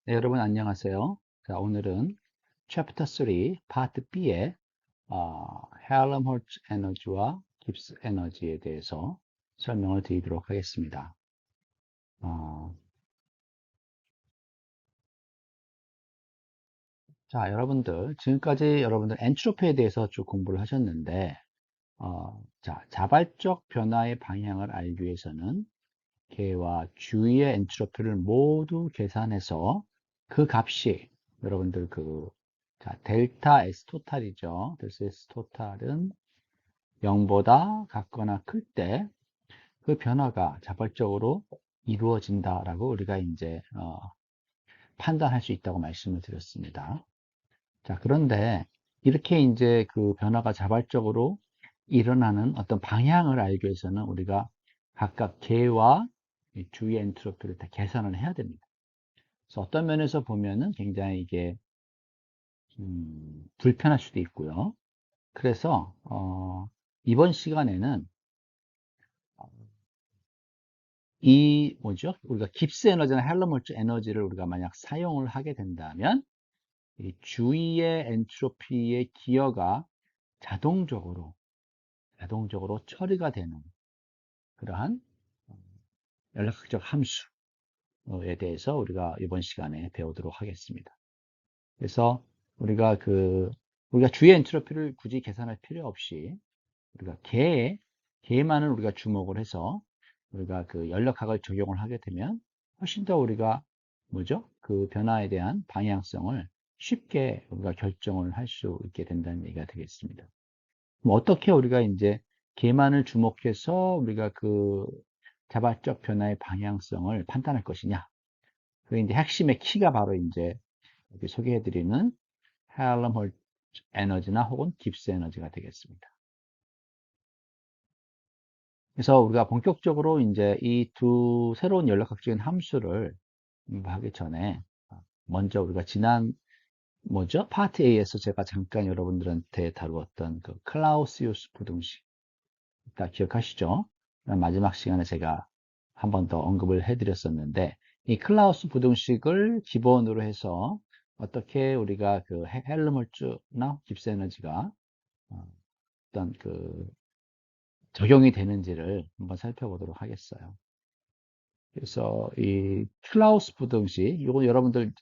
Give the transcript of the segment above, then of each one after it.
네, 여러분 안녕하세요. 자, 오늘은 챕터 3 파트 B의 헬름홀츠 에너지와 깁스 에너지에 대해서 설명을 드리도록 하겠습니다. 어, 자, 여러분들 지금까지 여러분들 엔트로피에 대해서 쭉 공부를 하셨는데 자, 자발적 변화의 방향을 알기 위해서는 개와 주위의 엔트로피를 모두 계산해서 그 값이 여러분들 자, 델타 S 토탈이죠. 델타 S 토탈은 0보다 같거나 클 때 그 변화가 자발적으로 이루어진다라고 우리가 이제 판단할 수 있다고 말씀을 드렸습니다. 자, 그런데 이렇게 이제 그 변화가 자발적으로 일어나는 어떤 방향을 알기 위해서는 우리가 각각 개와 주위 엔트로피를 다 계산을 해야 됩니다. 그래서 어떤 면에서 보면은 굉장히 이게 불편할 수도 있고요. 그래서 이번 시간에는 이 뭐죠? 우리가 깁스 에너지나 헬름홀츠 에너지를 우리가 만약 사용을 하게 된다면 이 주위의 엔트로피의 기여가 자동적으로 처리가 되는 그러한 연락학적 함수에 대해서 우리가 이번 시간에 배우도록 하겠습니다. 그래서 우리가 우리가 주위 엔트로피를 굳이 계산할 필요 없이 우리가 개만을 우리가 주목을 해서 우리가 그 연력학을 적용을 하게 되면 훨씬 더 우리가 뭐죠? 그 변화에 대한 방향성을 쉽게 우리가 결정을 할 수 있게 된다는 얘기가 되겠습니다. 그럼 어떻게 우리가 이제 개만을 주목해서 우리가 그 자발적 변화의 방향성을 판단할 것이냐? 그 이제 핵심의 키가 바로 이제 여기 소개해드리는 헬름홀츠 에너지나 혹은 깁스 에너지가 되겠습니다. 그래서 우리가 본격적으로 이제 이 두 새로운 연락학적인 함수를 하기 전에 먼저 우리가 지난 뭐죠? 파트 A에서 제가 잠깐 여러분들한테 다루었던 그 클라우시우스 부등식 다 기억하시죠? 마지막 시간에 제가 한 번 더 언급을 해드렸었는데 이 클라우스 부등식을 기본으로 해서 어떻게 우리가 그 헬름홀츠나 깁스 에너지가 어떤 적용이 되는지를 한번 살펴보도록 하겠어요. 그래서 이 클라우스 부등식, 이거 여러분들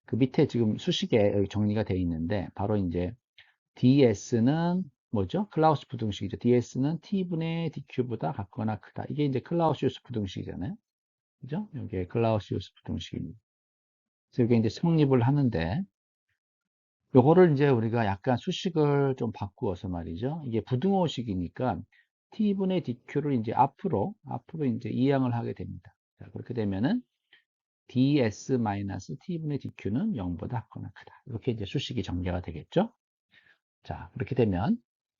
그 밑에 지금 수식에 여기 정리가 되어 있는데, 바로 이제 ds는 뭐죠? 클라우스 부등식이죠. ds는 t분의 dq보다 같거나 크다. 이게 이제 클라우시우스 부등식이잖아요. 그죠? 이게 클라우시우스 부등식입니다. 그래서 이게 이제 성립을 하는데, 요거를 이제 우리가 약간 수식을 좀 바꾸어서 말이죠. 이게 부등호식이니까 t분의 dq를 이제 앞으로 이제 이항을 하게 됩니다. 자, 그렇게 되면은 ds-t분의 dq는 0보다 같거나 크다. 이렇게 이제 수식이 전개가 되겠죠. 자, 그렇게 되면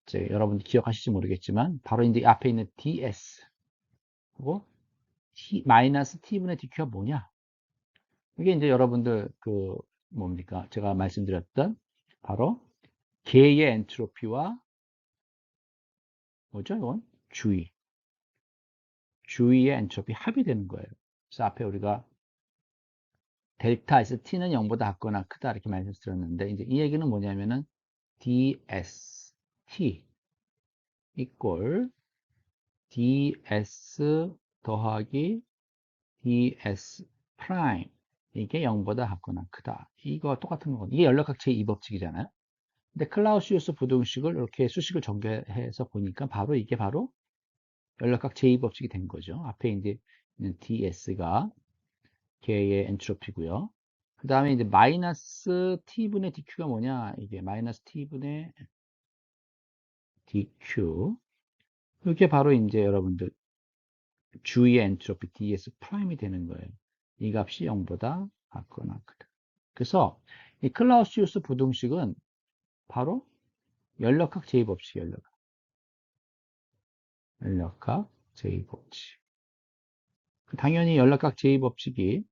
이제 여러분들 기억하실지 모르겠지만 바로 이제 앞에 있는 ds 하고 t분의 dq가 뭐냐? 이게 이제 여러분들 뭡니까? 제가 말씀드렸던 바로 개의 엔트로피와 뭐죠? 이건 주위의 엔트로피 합이 되는 거예요. 그래서 앞에 우리가 델타에서 t는 0보다 같거나 크다 이렇게 말씀드렸는데 이제 이 얘기는 뭐냐면은 dst equal ds 더하기 ds 프라임 이게 0보다 같거나 크다. 이거 똑같은 거거든요. 이게 연락학체의 이 법칙이잖아요. 근데 클라우시우스 부등식을 이렇게 수식을 전개해서 보니까 바로 이게 바로 연락각 제2법칙이 된 거죠. 앞에 이제 ds가 개의 엔트로피고요. 그 다음에 이제 마이너스 t분의 dq가 뭐냐? 이게 마이너스 t분의 dq. 이게 바로 이제 여러분들 주위의 엔트로피 ds 프라임이 되는 거예요. 이 값이 0보다 같거나 크다. 그래서 이 클라우시우스 부등식은 바로 연력학 제2법칙, 연력학 제2법칙. 당연히 연락각 제2법칙이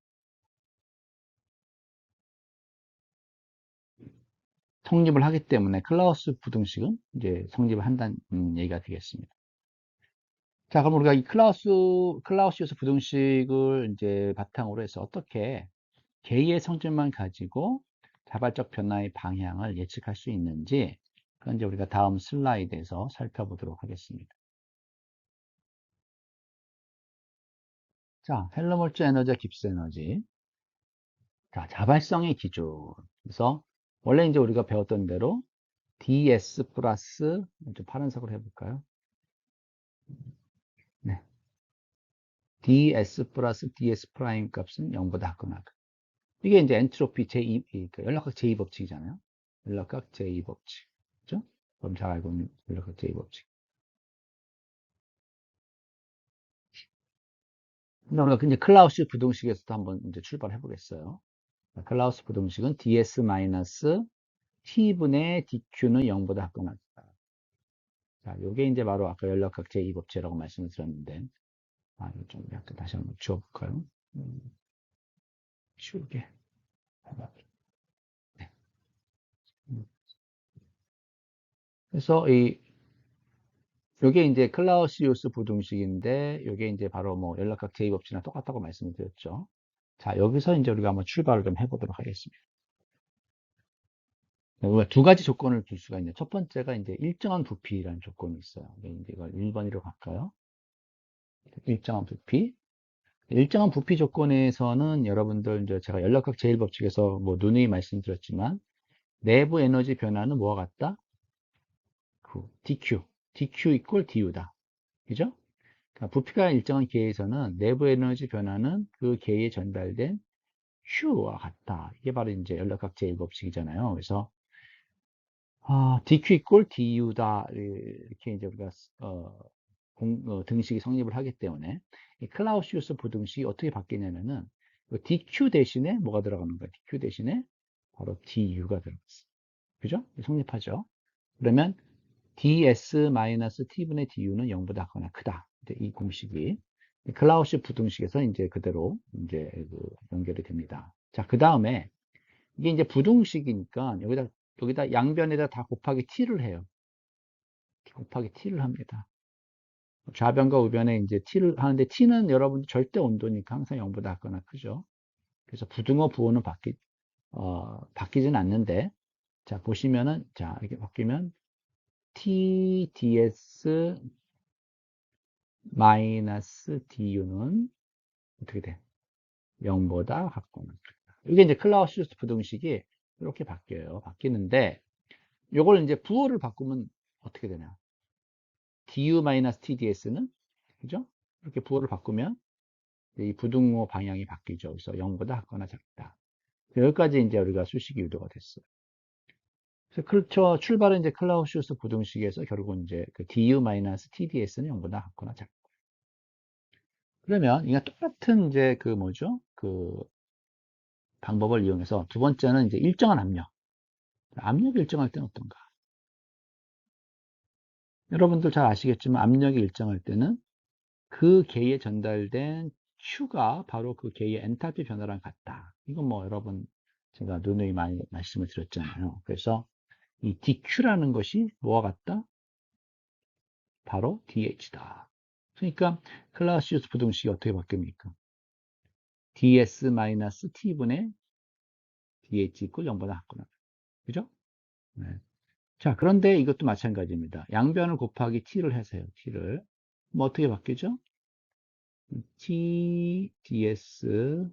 성립을 하기 때문에 클라우스 부등식은 이제 성립을 한다는 얘기가 되겠습니다. 자, 그럼 우리가 이 클라우시우스 부등식을 이제 바탕으로 해서 어떻게 개의 성질만 가지고 자발적 변화의 방향을 예측할 수 있는지, 그건 이제 우리가 다음 슬라이드에서 살펴보도록 하겠습니다. 자, 헬름홀츠 에너지와 깁스 에너지. 자, 자발성의 기준. 그래서 원래 이제 우리가 배웠던 대로 ds 플러스, 좀 파란색으로 해볼까요? 네. ds 플러스 ds 프라임 값은 0보다 크거나. 이게 이제 엔트로피 제2, 그 연락학 제2법칙이잖아요. 연락학 제2법칙. 그죠? 그럼 잘 알고 있는 연락학 제2법칙. 근데 우리가 이제 클라우스 부등식에서도 한번 이제 출발해 보겠어요. 클라우스 부등식은 ds 마이너스 t분의 dq는 0보다 크거나. 자, 요게 이제 바로 아까 연락학 제2법칙이라고 말씀을 드렸는데, 이거 좀 약간 다시 한번 지워볼까요? 쉬우게. 네. 그래서 요게 이제 클라우시우스 부등식인데, 요게 이제 바로 뭐 연락각 제2법칙이랑 똑같다고 말씀을 드렸죠. 자, 여기서 이제 우리가 한번 출발을 좀 해보도록 하겠습니다. 우리가 두 가지 조건을 둘 수가 있는데, 첫 번째가 이제 일정한 부피라는 조건이 있어요. 이제 이걸 1번으로 갈까요? 일정한 부피. 일정한 부피 조건에서는 여러분들 이제 제가 연락각 제1법칙에서 뭐 누누이 말씀드렸지만, 내부 에너지 변화는 뭐와 같다? dq. dq 이퀄 du다. 그죠? 그러니까 부피가 일정한 계에서는 내부 에너지 변화는 그 계에 전달된 Q와 같다. 이게 바로 이제 연락각 제1법칙이잖아요. 그래서 dq 이퀄 du다 이렇게 이제 우리가 등식이 성립을 하기 때문에 이 클라우시우스 부등식이 어떻게 바뀌냐면은 dq 대신에 뭐가 들어가는 거야? dq 대신에 바로 du가 들어갔어. 그죠? 성립하죠. 그러면 ds-t분의 du는 0보다 크거나 크다. 이제 이 공식이 클라우시 부등식에서 이제 그대로 이제 연결이 됩니다. 자, 그 다음에 이게 이제 부등식이니까 여기다 양변에다 다 곱하기 t를 해요. 곱하기 t를 합니다. 좌변과 우변에 이제 t를 하는데 t는 여러분 절대 온도니까 항상 0보다 작거나 크죠. 그래서 부등호 부호는 바뀌진 않는데, 자, 보시면은, 자, 이렇게 바뀌면 tds 마이너스 du는 어떻게 돼? 0보다 같거나. 이게 이제 클라우시우스 부등식이 이렇게 바뀌어요. 바뀌는데, 요걸 이제 부호를 바꾸면 어떻게 되냐? du 마이너스 tds는, 그죠? 이렇게 부호를 바꾸면 이 부등호 방향이 바뀌죠. 그래서 0보다 같거나 작다. 여기까지 이제 우리가 수식이 유도가 됐어요. 그래서 그렇죠. 출발은 이제 클라우시우스 부등식에서 결국은 이제 그 du 마이너스 tds는 0보다 같거나 작다. 그러면 이게 똑같은 이제 그 뭐죠? 그 방법을 이용해서 두 번째는 이제 일정한 압력. 압력이 일정할 때는 어떤가? 여러분들 잘 아시겠지만 압력이 일정할 때는 그 계에 전달된 Q가 바로 그 계의 엔탈피 변화랑 같다. 이건 뭐 여러분 제가 누누이 많이 말씀을 드렸잖아요. 그래서 이 dQ라는 것이 뭐와 같다? 바로 dH다. 그러니까 클라우시우스 부등식이 어떻게 바뀝니까? ds-t분의 dH 있고 0보다 같구나. 그죠? 네. 자, 그런데 이것도 마찬가지입니다. 양변을 곱하기 t를 해서요. t를. 뭐 어떻게 바뀌죠? t ds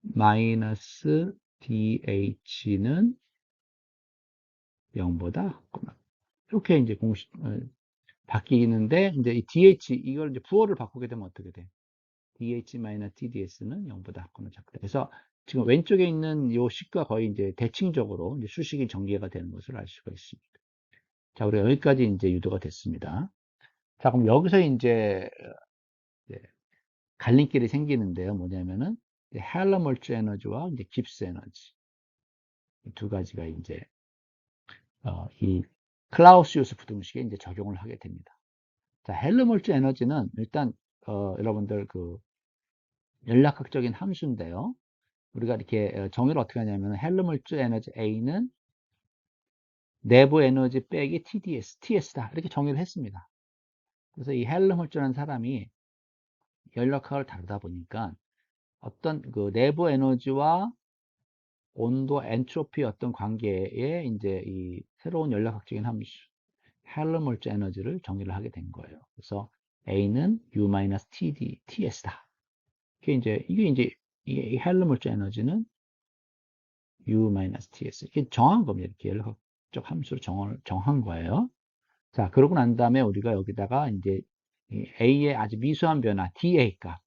마이너스 dh는 0보다 같구나. 이렇게 이제 공식 바뀌는데 이제 이 dh 이걸 이제 부호를 바꾸게 되면 어떻게 돼? dh 마이너스 tds는 0보다 같거나 작다. 그래서 지금 왼쪽에 있는 이 식과 거의 이제 대칭적으로 이제 수식이 전개가 되는 것을 알 수가 있습니다. 자, 우리가 여기까지 이제 유도가 됐습니다. 자, 그럼 여기서 이제 갈림길이 생기는데요. 뭐냐면은 헬머홀츠 에너지와 이제 깁스 에너지 두 가지가 이제 이 클라우시우스 부등식에 이제 적용을 하게 됩니다. 자, 헬머홀츠 에너지는 일단 여러분들 그 연락학적인 함수인데요. 우리가 이렇게 정의를 어떻게 하냐면 헬머홀츠 에너지 A는 내부 에너지 빼기 TDS, TS다 이렇게 정의를 했습니다. 그래서 이 헬머홀츠라는 사람이 연락학을 다루다 보니까 어떤 그 내부 에너지와 온도, 엔트로피 어떤 관계에 이제 이 새로운 연락학적인 함수, 헬름홀츠 에너지를 정의를 하게 된 거예요. 그래서 A는 U-TD, TS다. 이게 이제 이 헬름홀츠 에너지는 U-TS. 이게 정한 겁니다. 이렇게 연락학적 함수로 정한 거예요. 자, 그러고 난 다음에 우리가 여기다가 이제 이 A의 아주 미수한 변화, dA 값.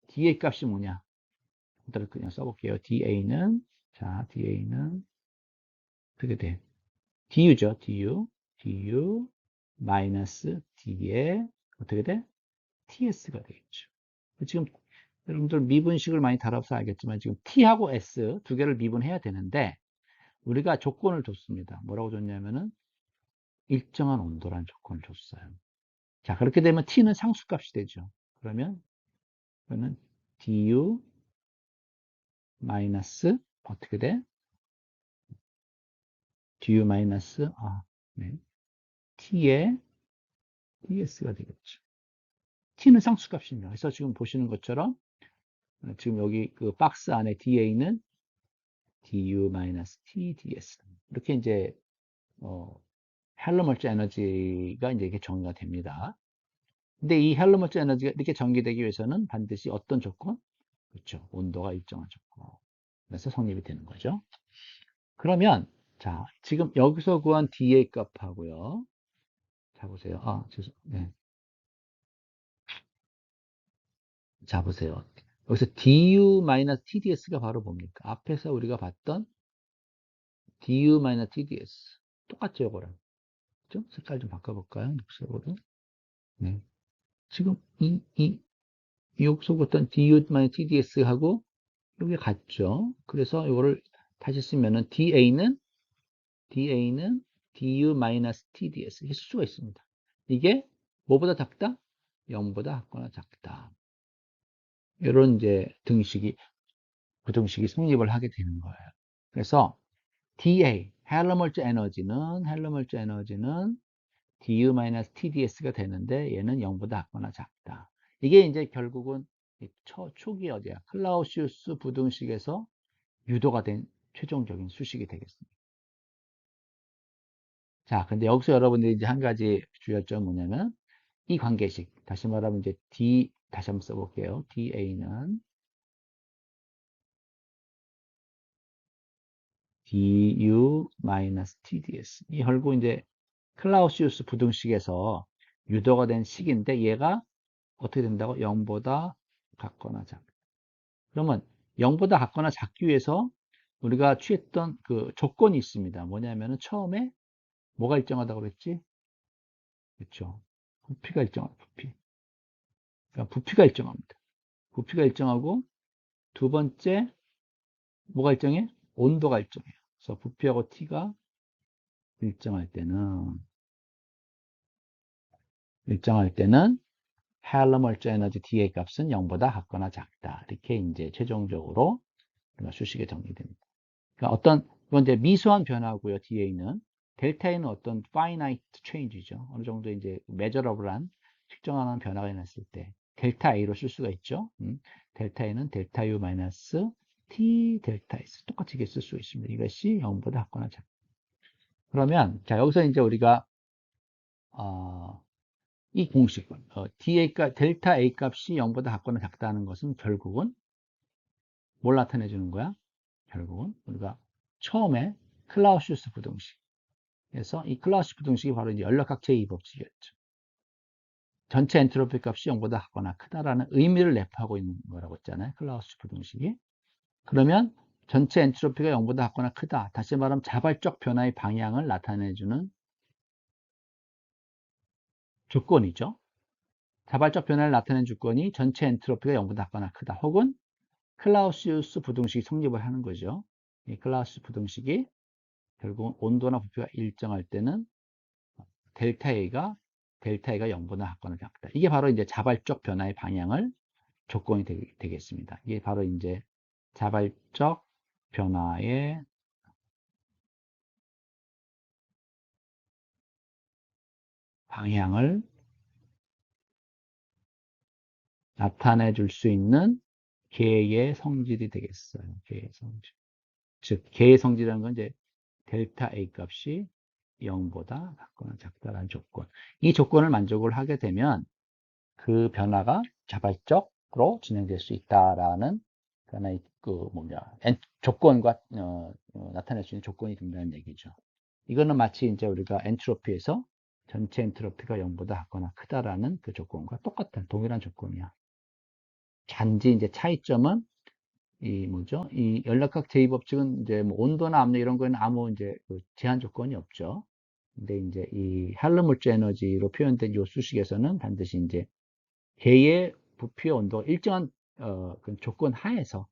dA 값이 뭐냐? 이대로 그냥 써볼게요. dA는, 자, dA는 어떻게 돼? du죠, du. du 마이너스 d의 어떻게 돼? ts가 되겠죠. 지금 여러분들 미분식을 많이 다뤄서 알겠지만 지금 t하고 s 두 개를 미분해야 되는데 우리가 조건을 줬습니다. 뭐라고 줬냐면은 일정한 온도라는 조건을 줬어요. 자, 그렇게 되면 t는 상수값이 되죠. 그러면 du 마이너스 어떻게 돼? du 마이너스 네. t의 ds가 되겠죠. t는 상수값입니다. 그래서 지금 보시는 것처럼 지금 여기 그 박스 안에 da는 du 마이너스 t ds 이렇게 이제 헬름홀츠 에너지가 이제 이렇게 정의가 됩니다. 근데 이 헬름홀츠 에너지가 이렇게 전개되기 위해서는 반드시 어떤 조건? 그렇죠. 온도가 일정한 조건. 그래서 성립이 되는 거죠. 그러면 자, 지금 여기서 구한 dA 값하고요. 자, 보세요. 네. 자, 보세요. 여기서 du-tds가 바로 뭡니까? 앞에서 우리가 봤던 du-tds. 똑같죠, 이거랑. 그죠? 색깔 좀 바꿔볼까요? 녹색으로. 네. 지금 여기서 봤던 du-tds하고 이게 같죠? 그래서 이거를 다시 쓰면은 da는 du-tds 이렇게 쓸 수가 있습니다. 이게 뭐보다 작다? 0보다 작거나 작다. 이런 이제 부등식이 성립을 하게 되는 거예요. 그래서 dA, 헬름홀츠 에너지는 du-tds가 되는데 얘는 0보다 작거나 작다. 이게 이제 결국은 초기 어디야? 클라우시우스 부등식에서 유도가 된 최종적인 수식이 되겠습니다. 자, 근데 여기서 여러분들이 이제 한 가지 주의점은 뭐냐면 이 관계식, 다시 말하면 이제 다시 한번 써볼게요. da는 du-tds. 이 결국 이제 클라우시우스 부등식에서 유도가 된 식인데 얘가 어떻게 된다고? 0보다 같거나 작다. 그러면 0보다 같거나 작기 위해서 우리가 취했던 그 조건이 있습니다. 뭐냐면은 처음에 뭐가 일정하다고 그랬지? 그렇죠. 부피가 일정하다. 그러니까 부피가 일정합니다. 부피가 일정하고 두 번째 뭐가 일정해? 온도가 일정해요. 그래서 부피하고 T가 일정할 때는 헬름홀츠 에너지 dA 값은 0보다 같거나 작다. 이렇게 이제 최종적으로 우리가 수식에 정리됩니다. 그러니까 이건 이제 미수한 변화고요. da는 델타에는 어떤 finite change죠. 어느 정도 이제 measurable한 측정하는 변화가 일어났을 때 델타 A로 쓸 수가 있죠. 델타 A는 델타 U 마이너스 T 델타 S 똑같이 쓸 수 있습니다. 이것이 0보다 같거나 작다. 그러면 자 여기서 이제 우리가 이 공식 DA 값 델타 A 값이 0보다 같거나 작다는 것은 결국은 뭘 나타내 주는 거야? 결국은 우리가 처음에 클라우시우스 부등식에서 이 클라우시우스 부등식이 바로 이제 연락학 제2법칙이었죠. 전체 엔트로피 값이 0보다 같거나 크다라는 의미를 내포하고 있는 거라고 했잖아요. 클라우시우스 부등식이. 그러면 전체 엔트로피가 0보다 같거나 크다. 다시 말하면 자발적 변화의 방향을 나타내주는 조건이죠. 자발적 변화를 나타내는 조건이 전체 엔트로피가 0보다 같거나 크다. 혹은 클라우시우스 부등식이 성립을 하는 거죠. 이 클라우시우스 부등식이 결국은 온도나 부피가 일정할 때는 델타 A가 0보다 같거나 작다. 이게 바로 이제 자발적 변화의 방향을 조건이 되겠습니다. 이게 바로 이제 자발적 변화의 방향을 나타내 줄 수 있는 개의 성질이 되겠어요. 개의 성질. 즉, 개의 성질이라는 건 이제 델타 A 값이 0보다 작거나 작다라는 조건. 이 조건을 만족을 하게 되면 그 변화가 자발적으로 진행될 수 있다라는 하나의 그 뭐냐 조건과 나타낼 수 있는 조건이 된다는 얘기죠. 이거는 마치 이제 우리가 엔트로피에서 전체 엔트로피가 0보다 작거나 크다라는 그 조건과 똑같은 동일한 조건이야. 단지 이제 차이점은 이 뭐죠? 이 연락각 제2법칙은 이제 뭐 온도나 압력 이런 거에는 아무 이제 그 제한 조건이 없죠. 근데 이제 이 헬름홀츠 에너지로 표현된 요 수식에서는 반드시 이제 개의 부피의 온도가 일정한 그 조건 하에서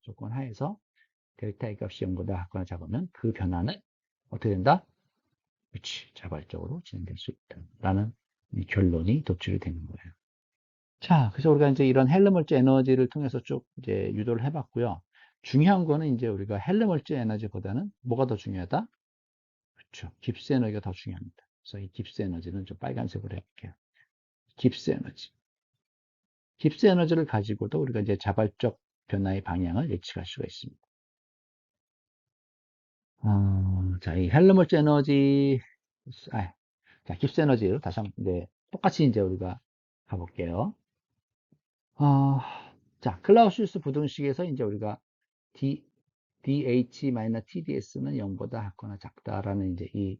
델타 E 값이 0보다 작거나 작으면 그 변화는 어떻게 된다? 그렇지, 자발적으로 진행될 수 있다라는 이 결론이 도출이 되는 거예요. 자, 그래서 우리가 이제 이런 헬름홀츠 에너지를 통해서 쭉 이제 유도를 해봤고요. 중요한 거는 이제 우리가 헬름홀츠 에너지보다는 뭐가 더 중요하다? 그렇죠. 깁스 에너지가 더 중요합니다. 그래서 이 깁스 에너지는 좀 빨간색으로 해볼게요. 깁스 에너지. 깁스 에너지를 가지고도 우리가 이제 자발적 변화의 방향을 예측할 수가 있습니다. 자, 이 헬름홀츠 에너지, 자, 깁스 에너지로 다시 한번, 이제, 똑같이 이제 우리가 가볼게요. 자, 클라우시우스 부등식에서 이제 우리가 DH-TDS는 0보다 작거나 작다라는 이제 이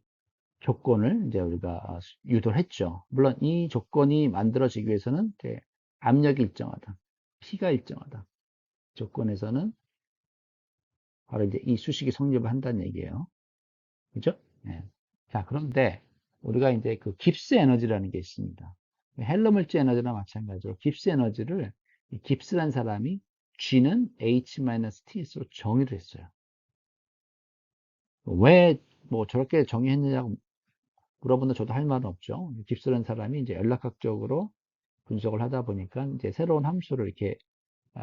조건을 이제 우리가 유도를 했죠. 물론 이 조건이 만들어지기 위해서는 이제 압력이 일정하다. P가 일정하다. 조건에서는 바로 이제 이 수식이 성립을 한다는 얘기예요. 그죠? 네. 자, 그런데 우리가 이제 그 깁스 에너지라는 게 있습니다. 헬름홀츠 에너지나 마찬가지로 깁스 에너지를 이 깁스란 사람이 G는 H-TS로 정의를 했어요. 왜 뭐 저렇게 정의했느냐고 물어본다 저도 할 말은 없죠. 깁스란 사람이 이제 연락학적으로 분석을 하다 보니까 이제 새로운 함수를 이렇게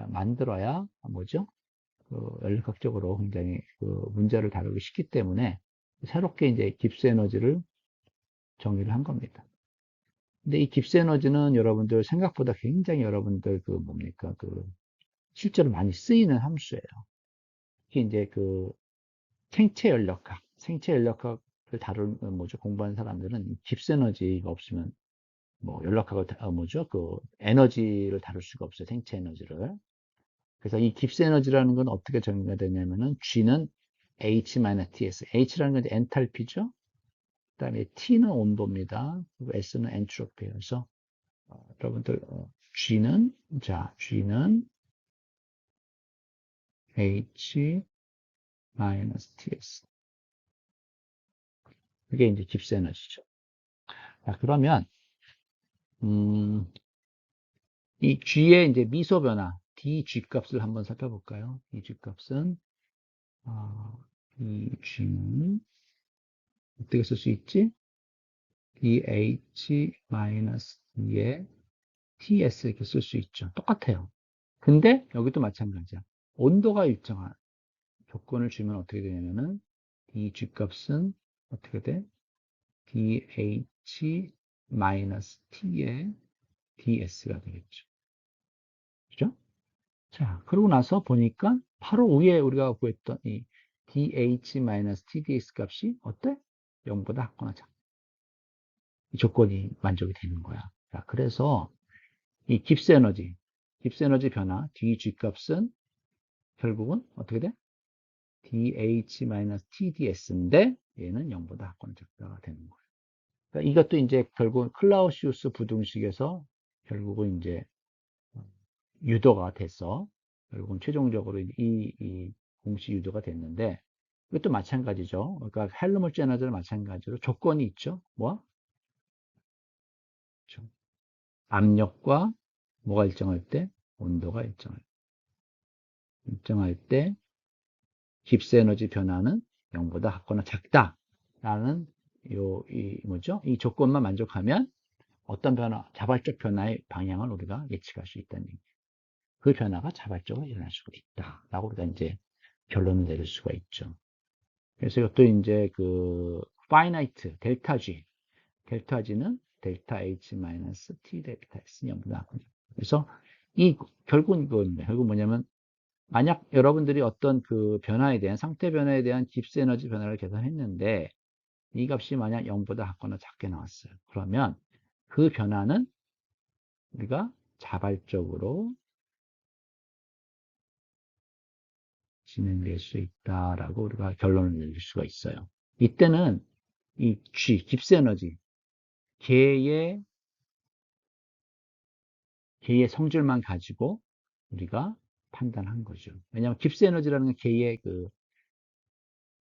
만들어야 뭐죠? 그 연락학적으로 굉장히 그 문제를 다루기 쉽기 때문에 새롭게 이제 깁스 에너지를 정의를 한 겁니다. 근데 이 깁스 에너지는 여러분들 생각보다 굉장히 여러분들 그 뭡니까? 그 실제로 많이 쓰이는 함수예요. 특히 이제 그 생체 연력학을 다룬 뭐죠? 공부하는 사람들은 깁스 에너지가 없으면 뭐 연락학을 뭐죠? 그 에너지를 다룰 수가 없어요. 생체 에너지를. 그래서 이 깁스 에너지라는 건 어떻게 정의가 되냐면은 G는 H-TS. H라는 건 엔탈피죠. 그다음에 T는 온도입니다. 그리고 S는 엔트로피예요. 그래서 여러분들 G는 H-TS. 그게 이제 깁스 에너지죠. 자, 그러면 이 G의 이제 미소 변화 dG 값을 한번 살펴볼까요? dG 값은 이 G는 어떻게 쓸 수 있지? dH-D에 TS 이렇게 쓸 수 있죠. 똑같아요. 근데 여기도 마찬가지야. 온도가 일정한 조건을 주면 어떻게 되냐면은 이 G값은 어떻게 돼? dH-T의 DS가 되겠죠. 그죠? 자, 그러고 나서 보니까 바로 위에 우리가 구했던 이 dH-TDS 값이 어때? 0보다 작거나 작다. 이 조건이 만족이 되는 거야. 자, 그래서 이 깁스 에너지 변화 dG 값은 결국은 어떻게 돼? dH-TDS인데 얘는 0보다 작거나 작다가 되는 거예요. 그러니까 이것도 이제 결국 클라우시우스 부등식에서 결국은 이제 유도가 돼서 결국은 최종적으로 이 공식 유도가 됐는데 이것도 마찬가지죠. 그러니까 헬름홀츠 에너지는 마찬가지로 조건이 있죠. 뭐? 그렇죠. 압력과 뭐가 일정할 때? 온도가 일정할 때 깁스 에너지 변화는 0보다 작거나 작다라는 뭐죠? 이 조건만 만족하면 어떤 변화, 자발적 변화의 방향을 우리가 예측할 수 있다는 얘기예요. 그 변화가 자발적으로 일어날 수가 있다라고 우리가 이제 결론을 내릴 수가 있죠. 그래서 이것도 이제 그 finite 델타 G는 델타 H 마이너스 T 델타 S는 0보다 작거나. 그래서 이 결국은 이거입니다. 결국 뭐냐면 만약 여러분들이 어떤 그 변화에 대한 상태 변화에 대한 깁스 에너지 변화를 계산했는데 이 값이 만약 0보다 작거나 작게 나왔어요. 그러면 그 변화는 우리가 자발적으로 진행될 수 있다라고 우리가 결론을 내릴 수가 있어요. 이때는 이 G, 깁스 에너지, 개의 성질만 가지고 우리가 판단한 거죠. 왜냐하면 깁스 에너지라는 게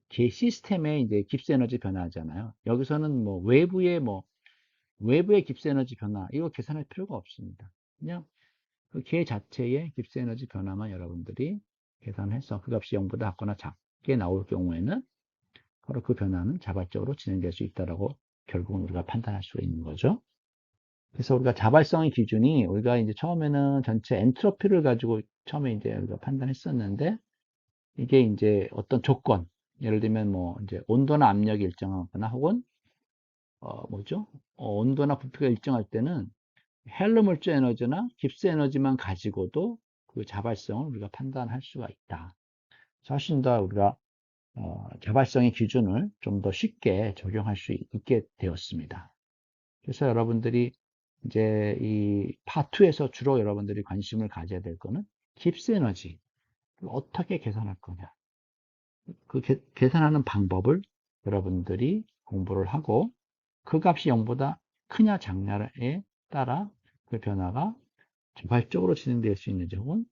개 시스템의 이제 깁스 에너지 변화잖아요. 여기서는 외부의 깁스 에너지 변화 이거 계산할 필요가 없습니다. 그냥 그 개 자체의 깁스 에너지 변화만 여러분들이 계산해서 그 값이 0보다 작거나 작게 나올 경우에는 바로 그 변화는 자발적으로 진행될 수 있다라고 결국은 우리가 판단할 수가 있는 거죠. 그래서 우리가 자발성의 기준이 우리가 이제 처음에는 전체 엔트로피를 가지고 처음에 이제 우리가 판단했었는데 이게 이제 어떤 조건, 예를 들면 뭐 이제 온도나 압력이 일정하거나 혹은 온도나 부피가 일정할 때는 헬름 물질 에너지나 깁스 에너지만 가지고도 그 자발성을 우리가 판단할 수가 있다. 훨씬 더 우리가 자발성의 기준을 좀 더 쉽게 적용할 수 있게 되었습니다. 그래서 여러분들이 이제 이 파2에서 주로 여러분들이 관심을 가져야 될 거는 깁스 에너지 어떻게 계산할 거냐. 그 계산하는 방법을 여러분들이 공부를 하고 그 값이 0보다 크냐 작냐에 따라 그 변화가 자발적으로 진행될 수 있는지 혹은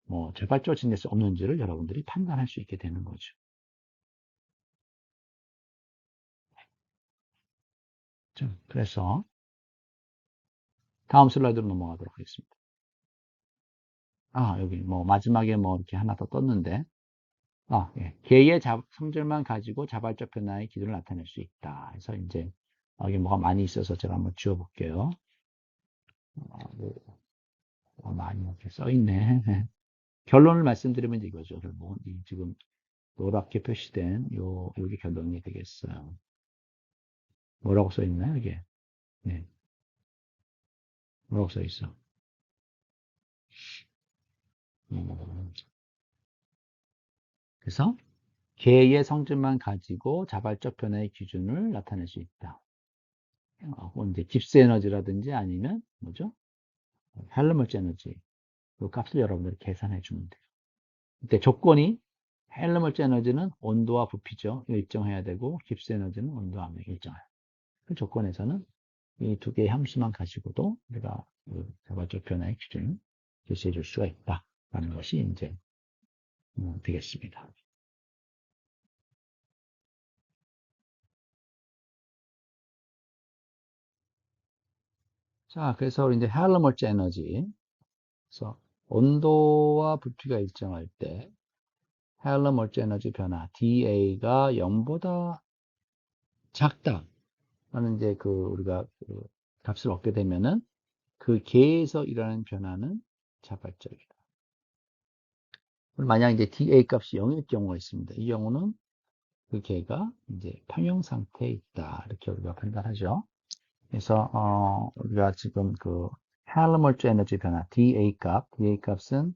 뭐 자발적으로 진행될 수 없는지를 여러분들이 판단할 수 있게 되는 거죠. 그래서 다음 슬라이드로 넘어가도록 하겠습니다. 여기 뭐 마지막에 뭐 이렇게 하나 더 떴는데 예. 개의 성질만 가지고 자발적 변화의 기준을 나타낼 수 있다. 그래서 이제 여기 뭐가 많이 있어서 제가 한번 지워볼게요. 많이 이렇게 써있네. 결론을 말씀드리면 이거죠. 지금 노랗게 표시된 요게 결론이 되겠어요. 뭐라고 써있나요, 이게? 네. 뭐라고 써있어? 그래서 개의 성질만 가지고 자발적 변화의 기준을 나타낼 수 있다. 이제 깁스 에너지라든지 아니면 뭐죠? 헬름holtz 에너지. 그 값을 여러분들이 계산해 주면 돼요. 근데 조건이 헬름holtz 에너지는 온도와 부피죠. 일정해야 되고 깁스 에너지는 온도와 압력이 일정해요. 그 조건에서는 이 두 개의 함수만 가지고도 우리가 그 자발적 변화의 기준을 제시해 줄 수가 있다라는 것이 이제 되겠습니다. 자, 그래서 이제 헬름holtz 에너지. 그래서 온도와 부피가 일정할 때 헬름holtz 에너지 변화 dA가 0보다 작다. 라는 이제 우리가 그 값을 얻게 되면은 그 계에서 일어나는 변화는 자발적이다. 만약 이제 dA 값이 0일 경우가 있습니다. 이 경우는 그 계가 이제 평형 상태에 있다. 이렇게 우리가 판단하죠. 그래서 우리가 지금 그 헬름holtz 에너지 변화 dA 값은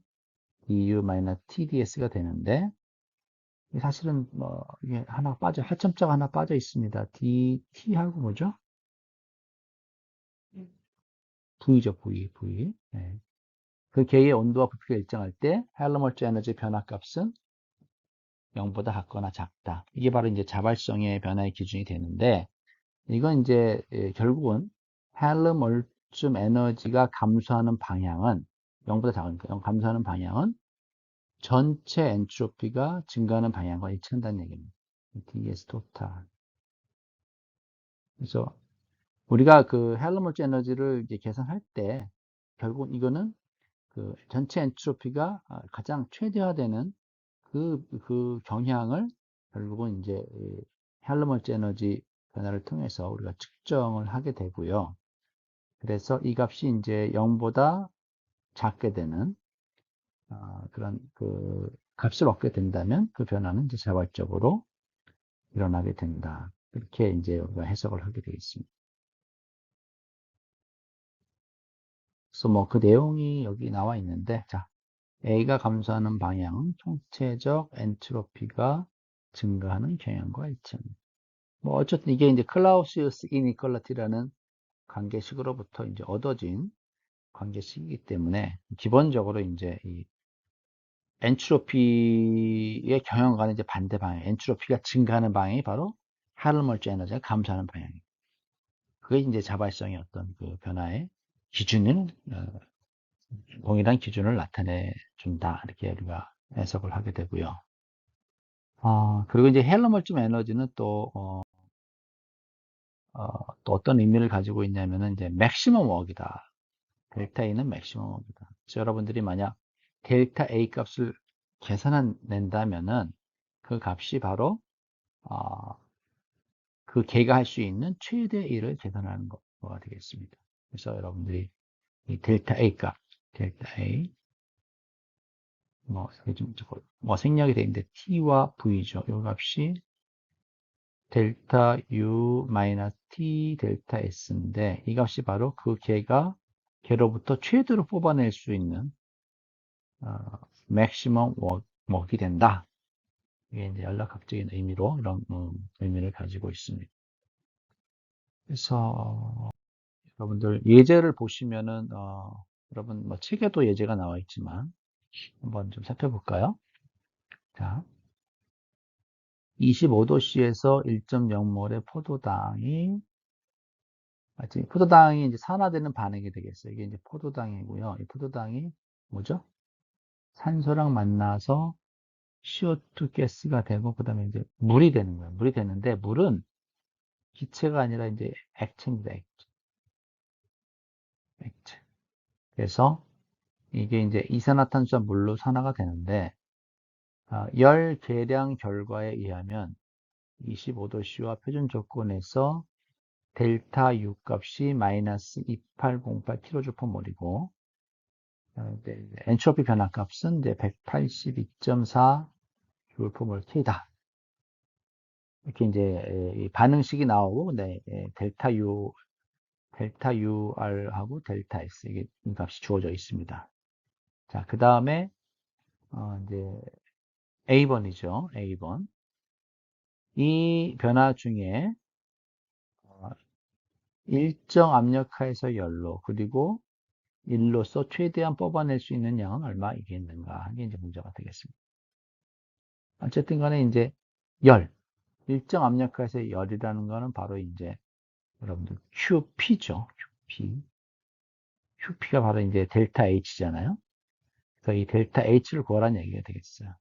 du-TdS가 되는데 사실은 뭐 이게 하나 하첨자가 하나 빠져 있습니다. dT하고 뭐죠? V죠, V. 네. 그 계의 온도와 부피가 일정할 때 헬름holtz 에너지 변화값은 0보다 작거나 작다. 이게 바로 이제 자발성의 변화의 기준이 되는데 이건 이제 결국은 헬름holtz 에너지가 감소하는 방향은 0보다 작으니까 감소하는 방향은 전체 엔트로피가 증가하는 방향과 일치한다는 얘기입니다. ds 토탈. 그래서 우리가 그 헬름holtz 에너지를 이제 계산할 때 결국 이거는 그 전체 엔트로피가 가장 최대화되는 그 경향을 결국은 이제 헬름holtz 에너지 변화를 통해서 우리가 측정을 하게 되고요. 그래서 이 값이 이제 0보다 작게 되는 그런 그 값을 얻게 된다면 그 변화는 이제 자발적으로 일어나게 된다. 그렇게 이제 우리가 해석을 하게 되겠습니다. 그래서 뭐 그 내용이 여기 나와 있는데, 자, A가 감소하는 방향은 총체적 엔트로피가 증가하는 경향과 일치합니다. 뭐 어쨌든 이게 이제 클라우시우스 이니퀄리티라는 관계식으로부터 이제 얻어진 관계식이기 때문에 기본적으로 이제 이 엔트로피의 경향과는 이제 반대 방향, 엔트로피가 증가하는 방향이 바로 하르멀즈 에너지가 감소하는 방향입니다. 그게 이제 자발성의 어떤 그 변화의 기준은 동일한 기준을 나타내 준다 이렇게 우리가 해석을 하게 되고요. 그리고 이제 헬머멀즘 에너지는 또 어떤 의미를 가지고 있냐면은 이제 맥시멈 웍이다. 델타 A는 맥시멈 웍이다. 그래서 여러분들이 만약 델타 A 값을 계산해낸다면은 그 값이 바로 어, 그 개가 할 수 있는 최대 A를 계산하는 거가 되겠습니다. 그래서 여러분들이 이 델타 A 값, 델타 A 여기 뭐 생략이 되어 있는데 T와 V죠. 이 값이 델타 U 마이너스 T 델타 S인데 이 값이 바로 그 개로부터 최대로 뽑아낼 수 있는 맥시멈 웍이 된다. 이게 이제 연락학적인 의미로 이런 의미를 가지고 있습니다. 그래서 여러분들 예제를 보시면은 여러분 뭐 책에도 예제가 나와 있지만 한번 좀 살펴볼까요? 자, 25도씨에서 1.0몰의 포도당이 이제 산화되는 반응이 되겠어요. 이게 이제 포도당이고요. 이 포도당이 뭐죠? 산소랑 만나서 CO2 가스가 되고, 그 다음에 이제 물이 되는 거예요. 물이 되는데, 물은 기체가 아니라 이제 액체입니다. 액체. 그래서 이게 이제 이산화탄소와 물로 산화가 되는데, 열 계량 결과에 의하면 25도씨와 표준 조건에서 델타 U 값이 마이너스 2808kJmol이고, 엔트로피 변화 값은 이제 182.4 Jmol/K다. 이렇게 이제 반응식이 나오고, 네, 델타 UR하고 델타 S 이게 이 값이 주어져 있습니다. 자, 그 다음에 이제 A번이죠. A번. 이 변화 중에 일정 압력하에서 열로 그리고 1로서 최대한 뽑아낼 수 있는 양은 얼마이겠는가 이게 이제 문제가 되겠습니다. 어쨌든 간에 이제 일정 압력하에서 열이라는 거는 바로 이제 여러분들 QP죠. QP. QP가 바로 이제 델타 H잖아요. 그래서 이 델타 H를 구하라는 얘기가 되겠어요.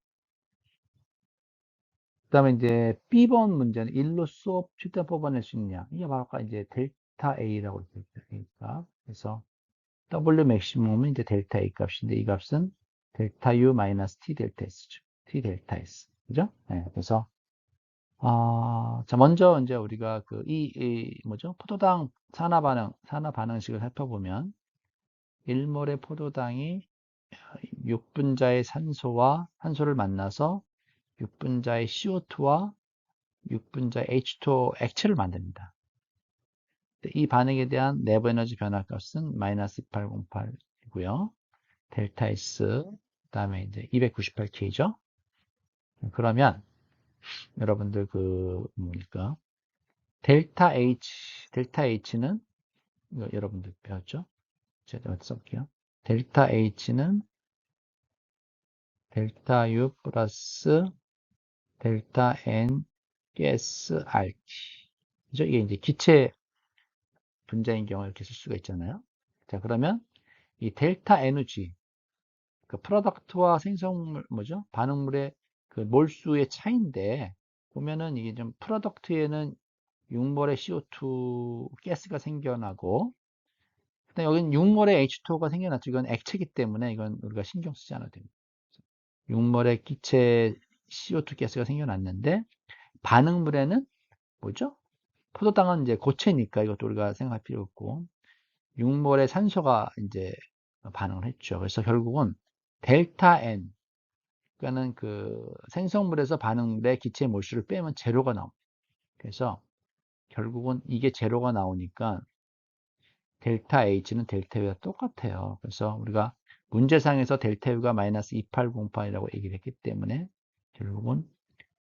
그 다음에 이제 B번 문제는 1로서 최대한 뽑아낼 수 있냐. 이게 바로 아까 이제 델타 A라고 했으니까. 그래서 W 맥시멈은 이제 델타 A 값인데 이 값은 델타 U 마이너스 T 델타 S죠. T 델타 S. 그죠? 네, 그래서 자, 먼저 이제 우리가 뭐죠? 포도당 산화 반응식을 살펴보면 1몰의 포도당이 6분자의 산소를 만나서 6분자의 CO2와 6분자의 H2O 액체를 만듭니다. 이 반응에 대한 내부 에너지 변화값은 마이너스 2808이고요. 델타 S, 그 다음에 이제 298K죠. 그러면 여러분들 뭡니까? 델타 H는 이거 여러분들 배웠죠? 제가 어디 써볼게요. 델타 H는 델타 U 플러스 델타 N 가스 RT. 그죠? 이게 이제 기체 분자인 경우 이렇게 쓸 수가 있잖아요. 자, 그러면 이 델타 에너지, 그 프로덕트와 생성물, 뭐죠? 반응물의 그 몰수의 차이인데, 보면은 이게 좀 프로덕트에는 6몰의 CO2 가스가 생겨나고, 근데 여기는 6몰의 H2O가 생겨났죠. 이건 액체이기 때문에 이건 우리가 신경 쓰지 않아도 됩니다. 6몰의 기체 CO2 가스가 생겨났는데, 반응물에는 뭐죠? 포도당은 이제 고체니까 이것도 우리가 생각할 필요 없고, 6몰의 산소가 이제 반응을 했죠. 그래서 결국은 델타 N, 그러니까는 그 생성물에서 반응물의 기체 몰수를 빼면 제로가 나옵니다. 그래서 결국은 이게 제로가 나오니까 델타 H는 델타 U와 똑같아요. 그래서 우리가 문제상에서 델타 U가 마이너스 2808이라고 얘기를 했기 때문에 결국은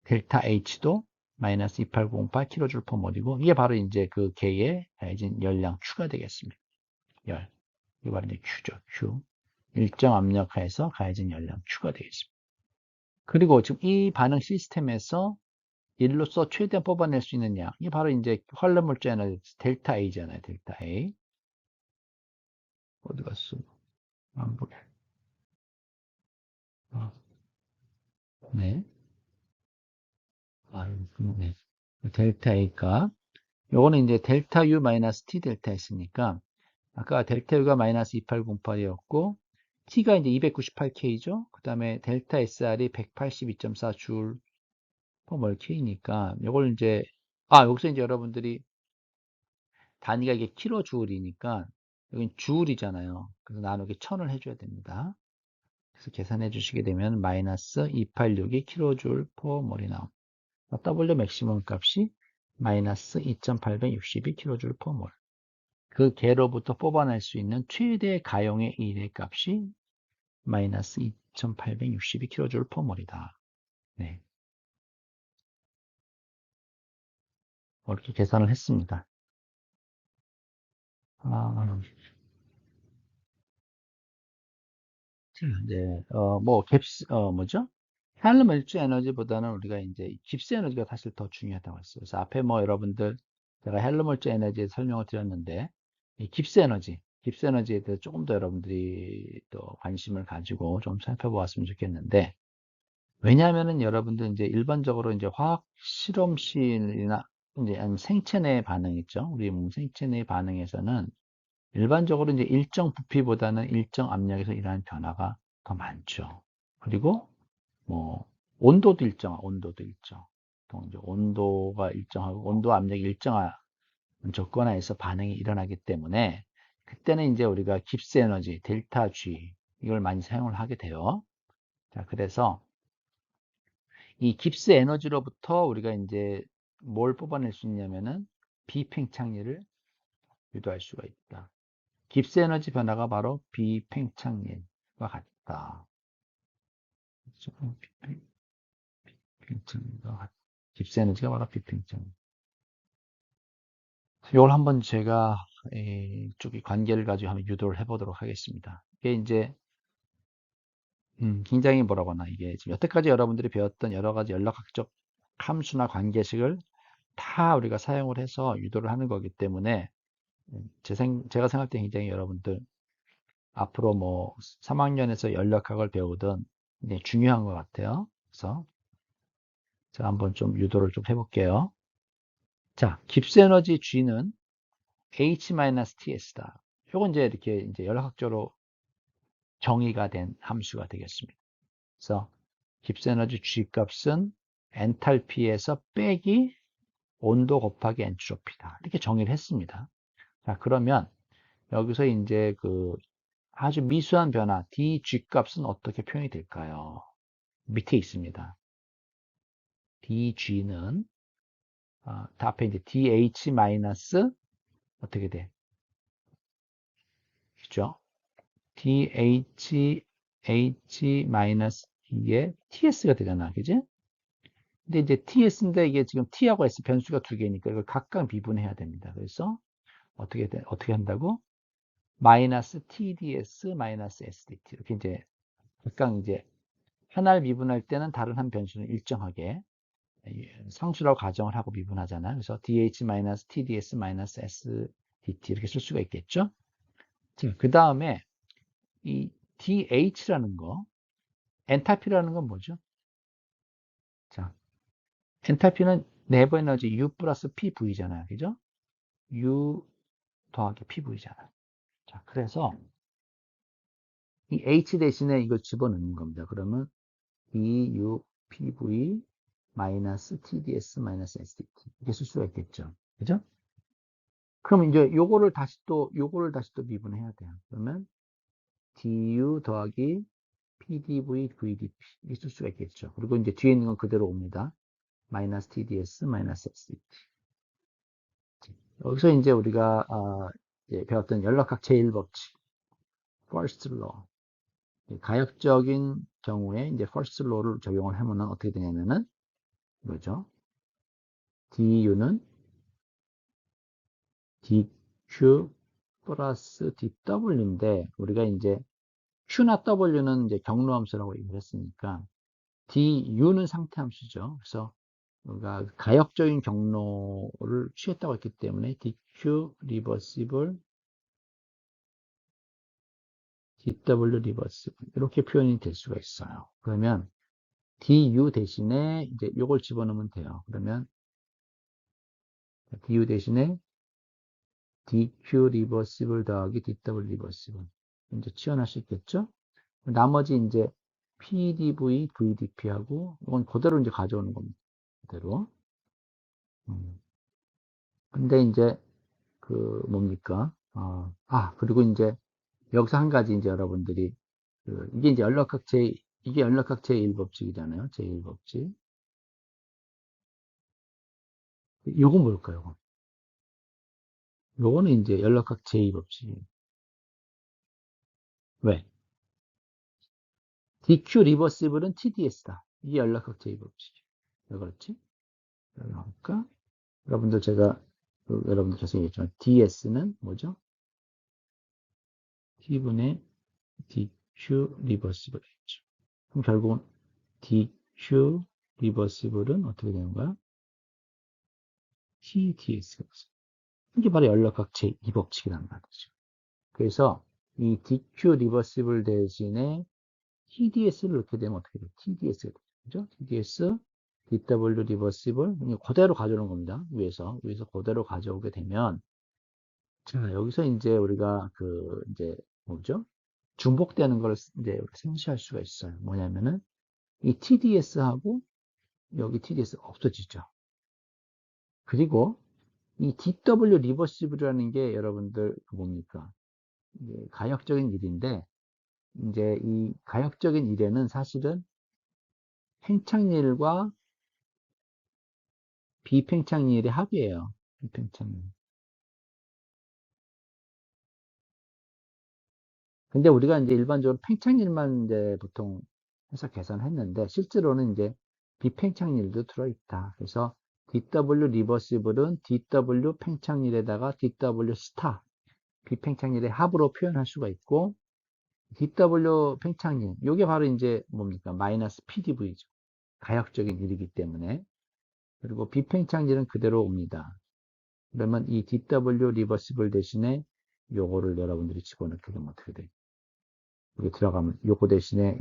델타 H도 마이너스 2808 kJ/몰이고 이게 바로 이제 그 개의 가해진 열량 Q가 되겠습니다. 열. 이게 바로 이제 Q죠. Q. 일정 압력 하에서 가해진 열량 Q가 되겠습니다. 그리고 지금 이 반응 시스템에서 일로서 최대한 뽑아낼 수 있는 양. 이게 바로 이제 활성물질 에너지 델타 A잖아요. 델타 A. 어디 갔어? 안 보게. 네. 네. 델타 A가 요거는 이제 델타 U 마이너스 T 델타 했으니까 아까 델타 U가 마이너스 2808이었고 T가 이제 298K죠. 그 다음에 델타 SR이 182.4 줄 퍼몰 K니까 요걸 이제 여기서 이제 여러분들이 단위가 이게 킬로 주울이니까 여긴 주울이잖아요. 그래서 나누기 1000을 해줘야 됩니다. 그래서 계산해 주시게 되면 마이너스 286이 킬로줄 퍼 몰이 나옵니다. W 맥시멈 값이 마이너스 2862 킬로줄 퍼 몰. 그 개로부터 뽑아낼 수 있는 최대 가용의 일의 값이 마이너스 2862 킬로줄 퍼 몰이다. 네. 이렇게 계산을 했습니다. 네, 뭐죠? 헬름 일주 에너지보다는 우리가 이제 깁스 에너지가 사실 더 중요하다고 했어요. 그래서 앞에 뭐 여러분들 제가 헬름 일주 에너지에 설명을 드렸는데, 이 깁스 에너지에 대해서 조금 더 여러분들이 또 관심을 가지고 좀 살펴보았으면 좋겠는데, 왜냐하면은 여러분들 이제 일반적으로 이제 화학 실험실이나 이제 아니면 생체 내 반응 있죠? 우리 몸 생체 내 반응에서는 일반적으로 이제 일정 부피보다는 일정 압력에서 일어나는 변화가 더 많죠. 그리고 뭐 온도도 일정. 보통 이제 온도가 일정하고 온도 압력이 일정한 조건하에서 반응이 일어나기 때문에 그때는 이제 우리가 깁스 에너지 델타 G 이걸 많이 사용을 하게 돼요. 자, 그래서 이 깁스 에너지로부터 우리가 이제 뭘 뽑아낼 수 있냐면은 비팽창률을 유도할 수가 있다. 깁스 에너지 변화가 바로 비팽창률과 같다. 비팽창률과 같다. 깁스 에너지가 바로 비팽창률. 이걸 한번 제가 이쪽이 관계를 가지고 한번 유도를 해보도록 하겠습니다. 이게 이제 굉장히 뭐라고 하나 이게 지금 여태까지 여러분들이 배웠던 여러 가지 연락학적 함수나 관계식을 다 우리가 사용을 해서 유도를 하는 거기 때문에 제가 생각할 때 굉장히 여러분들 앞으로 뭐 3학년에서 연락학을 배우던 굉장히 중요한 것 같아요. 그래서 제가 한번 좀 유도를 좀 해볼게요. 자, 깁스 에너지 G는 H-TS다. 요건 이제 이렇게 이제 연락학적으로 정의가 된 함수가 되겠습니다. 그래서 깁스 에너지 G 값은 엔탈피에서 빼기 온도 곱하기 엔트로피다. 이렇게 정의를 했습니다. 자, 그러면 여기서 이제 그 아주 미수한 변화 dg 값은 어떻게 표현이 될까요? 밑에 있습니다. dg는 앞에 이제 dh 마이너스 어떻게 돼? 그죠? dh h 마이너스 d에 ts가 되잖아, 그지? 근데 이제 ts인데 이게 지금 t하고 s 변수가 두 개니까 이걸 각각 미분해야 됩니다. 그래서 어떻게 한다고? 마이너스 tds 마이너스 sdt 이렇게 이제 각각 이제 하나를 미분할 때는 다른 한 변수는 일정하게 상수라고 가정을 하고 미분하잖아요. 그래서 dh-tds-sdt 이렇게 쓸 수가 있겠죠. 그 다음에 이 dh라는 거, 엔탈피라는 건 뭐죠? 자, 엔탈피는 내부 에너지 U 플러스 PV잖아요. 그죠? U 더하기 PV잖아요. 자, 그래서 이 H 대신에 이걸 집어넣는 겁니다. 그러면 EU PV 마이너스 TDS 마이너스 SDT 이렇게 쓸 수가 있겠죠. 그죠? 그럼 이제 요거를 다시 또 미분해야 돼요. 그러면 du 더하기 pdv vdp 이렇게 쓸 수가 있겠죠. 그리고 이제 뒤에 있는 건 그대로 옵니다. 마이너스 tds 마이너스 sdt. 여기서 이제 우리가 이제 배웠던 연락학 제1법칙 first law 가역적인 경우에 이제 first law를 적용을 하면 어떻게 되냐면은 뭐죠? du는 dq 플러스 dw인데 우리가 이제 q나 w는 이제 경로함수라고 얘기를 했으니까 du는 상태함수죠. 그래서 우리가 가역적인 경로를 취했다고 했기 때문에 dq 리버시블 dw 리버시블 이렇게 표현이 될 수가 있어요. 그러면 du 대신에 이제 요걸 집어넣으면 돼요. 그러면 du 대신에 dq 리버시블 더하기 dw 리버시블 이제 치환할 수 있겠죠? 나머지 이제 pdv, vdp하고 이건 그대로 이제 가져오는 겁니다. 그대로. 근데 이제 그 뭡니까? 그리고 이제 여기서 한 가지 이제 여러분들이 이게 이제 이게 연락학 제1법칙이잖아요. 제1법칙. 요건 뭘까요? 요거는 이제 연락학 제2법칙이에요. 왜? DQ 리버시블은 TDS다. 이게 연락학 제2법칙이에요. 왜 그렇지? 그러니까 여러분들 제가 여러분들 계속 얘기했지만 DS는 뭐죠? T분의 DQ 리버시블이죠. 그럼 결국은 DQ 리버시블은 어떻게 되는 거야? TDS가 있어요. 이게 바로 연락학 제2법칙이라는 말이죠. 그래서 이 DQ 리버시블 대신에 TDS를 넣게 되면 어떻게 돼요? TDS가 되죠. TDS, DW 리버시블, 그대로 가져오는 겁니다. 위에서 그대로 가져오게 되면, 자, 여기서 이제 우리가 이제, 뭐죠? 중복되는 걸 이제 생시할 수가 있어요. 뭐냐면은, 이 TDS하고 여기 TDS 없어지죠. 그리고 이 DW 리버시블이라는 게 여러분들 뭡니까? 가역적인 일인데, 이제 이 가역적인 일에는 사실은 팽창률과 비팽창률의 합이에요. 비팽창률. 근데 우리가 이제 일반적으로 팽창률만 이제 보통 해서 계산했는데 실제로는 이제 비팽창률도 들어있다. 그래서 DW 리버시블은 DW 팽창률에다가 DW 스타 비팽창률의 합으로 표현할 수가 있고 DW 팽창률 이게 바로 이제 뭡니까 마이너스 PDV죠. 가역적인 일이기 때문에 그리고 비팽창률은 그대로 옵니다. 그러면 이 DW 리버시블 대신에 요거를 여러분들이 집어넣게 되면 어떻게 돼요? 여기 들어가면 요거 대신에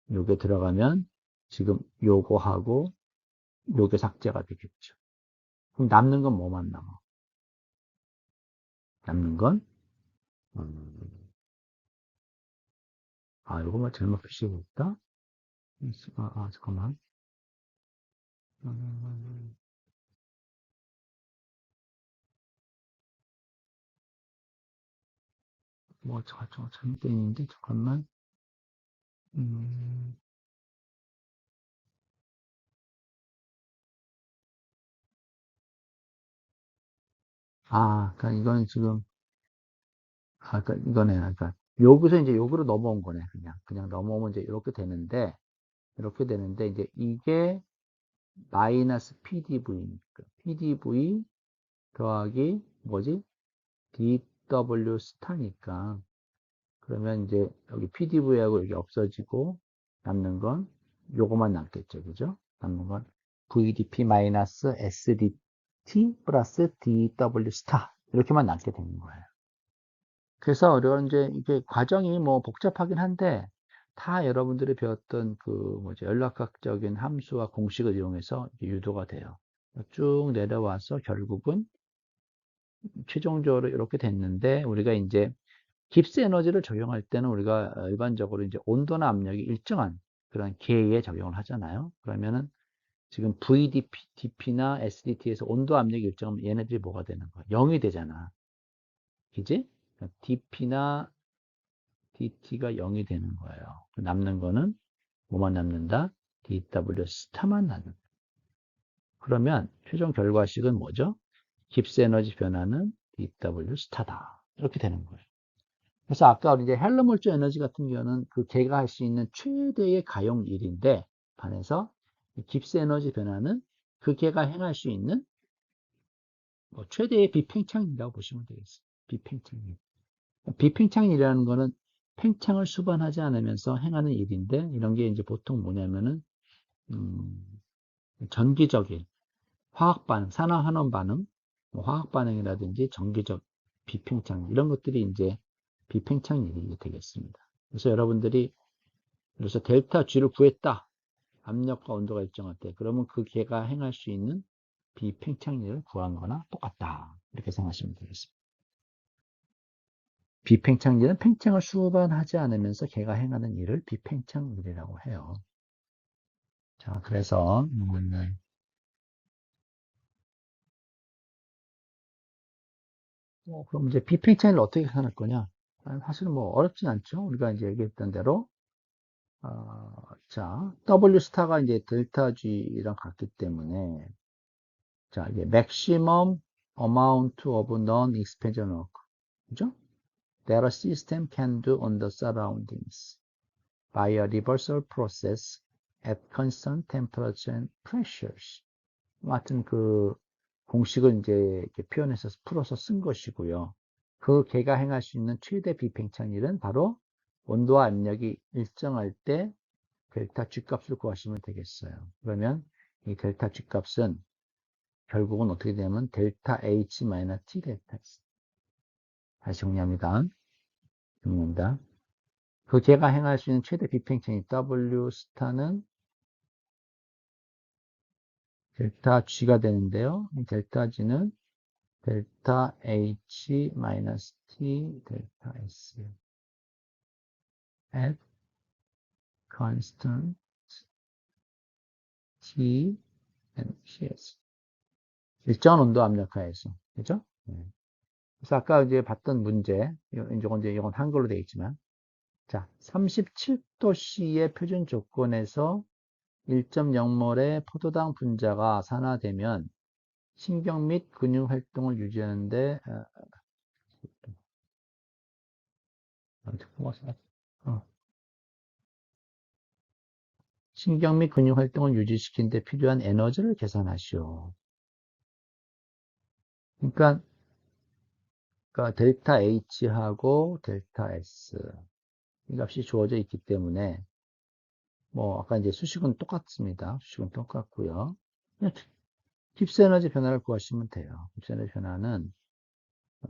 요게 들어가면 지금 요거하고 요게 삭제가 되겠죠. 그럼 남는 건 뭐만 남아? 남는 건 요거만 잘못 표시해볼까? 잠깐만. 잘못되어 있는데 잠깐만. 음, 그러니까 이건 지금 그러니까 이거네. 그러니까 여기서 이제 여기로 넘어온 거네. 그냥 넘어오면 이제 이렇게 되는데 이제 이게 마이너스 PDV니까 PDV 더하기 뭐지? DW 스타니까 그러면 이제 여기 PDV하고 여기 없어지고 남는 건 요거만 남겠죠. 그죠? 남는 건 VDP 마이너스 SDT 플러스 DW 스타 이렇게만 남게 되는 거예요. 그래서 이런 이제 이게 과정이 뭐 복잡하긴 한데 다 여러분들이 배웠던 뭐지 연락학적인 함수와 공식을 이용해서 유도가 돼요. 쭉 내려와서 결국은 최종적으로 이렇게 됐는데 우리가 이제 깁스 에너지를 적용할 때는 우리가 일반적으로 이제 온도나 압력이 일정한 그런 계에 적용을 하잖아요. 그러면은 지금 VDP나 SDT에서 온도 압력이 일정하면 얘네들이 뭐가 되는 거야? 0이 되잖아. 그지? DP나 DT가 0이 되는 거예요. 남는 거는 뭐만 남는다? DW 스타만 남는다. 그러면 최종 결과식은 뭐죠? 깁스 에너지 변화는 DW 스타다. 이렇게 되는 거예요. 그래서 아까 이제 헬름홀츠 에너지 같은 경우는 그 걔가 할 수 있는 최대의 가용일인데 반해서 깁스 에너지 변화는 그 걔가 행할 수 있는 뭐 최대의 비팽창이라고 보시면 되겠어요. 비팽창일. 비팽창이라는 거는 팽창을 수반하지 않으면서 행하는 일인데 이런 게 이제 보통 뭐냐면은 음, 전기적인 화학 반응, 산화 환원 반응, 뭐 화학 반응이라든지 전기적 비팽창 이런 것들이 이제 비팽창일이 되겠습니다. 그래서 여러분들이 그래서 델타 G를 구했다. 압력과 온도가 일정할 때 그러면 그 걔가 행할 수 있는 비팽창일을 구한 거나 똑같다. 이렇게 생각하시면 되겠습니다. 비팽창일은 팽창을 수반하지 않으면서 걔가 행하는 일을 비팽창일이라고 해요. 자, 그래서 그럼 이제 비팽창일을 어떻게 계산할 거냐? 사실은 뭐 어렵진 않죠. 우리가 이제 얘기했던 대로 자, W 스타가 이제 델타 G랑 같기 때문에 자, 이게 maximum amount of non-expansion work. 그죠? That a system can do on the surroundings by a reversal process at constant temperature and pressures. 하여튼 그 공식을 이제 이렇게 표현해서 풀어서 쓴 것이고요. 그 걔가 행할 수 있는 최대 비팽창일은 바로 온도와 압력이 일정할 때 델타 G 값을 구하시면 되겠어요. 그러면 이 델타 G 값은 결국은 어떻게 되냐면 델타 H 마이너스 T 델타 S. 다시 정리합니다. 정리합니다. 그 걔가 행할 수 있는 최대 비팽창이 W 스타는 델타 G가 되는데요. 이 델타 G는 델타 H 마이너스 T 델타 S at constant T and Ts. 일정한 온도 압력하에서. 그죠? 네. 그래서 아까 이제 봤던 문제, 이건 한글로 되어 있지만, 자, 37도 C의 표준 조건에서 1.0몰의 포도당 분자가 산화되면 신경 및 근육 활동을 유지하는데, 어, 신경 및 근육 활동을 유지시키는 데 필요한 에너지를 계산하시오. 그러니까, 델타 H하고 델타 S 이 값이 주어져 있기 때문에 뭐 아까 이제 수식은 똑같습니다. 수식은 똑같고요. 깁스 에너지 변화를 구하시면 돼요. 깁스 에너지 변화는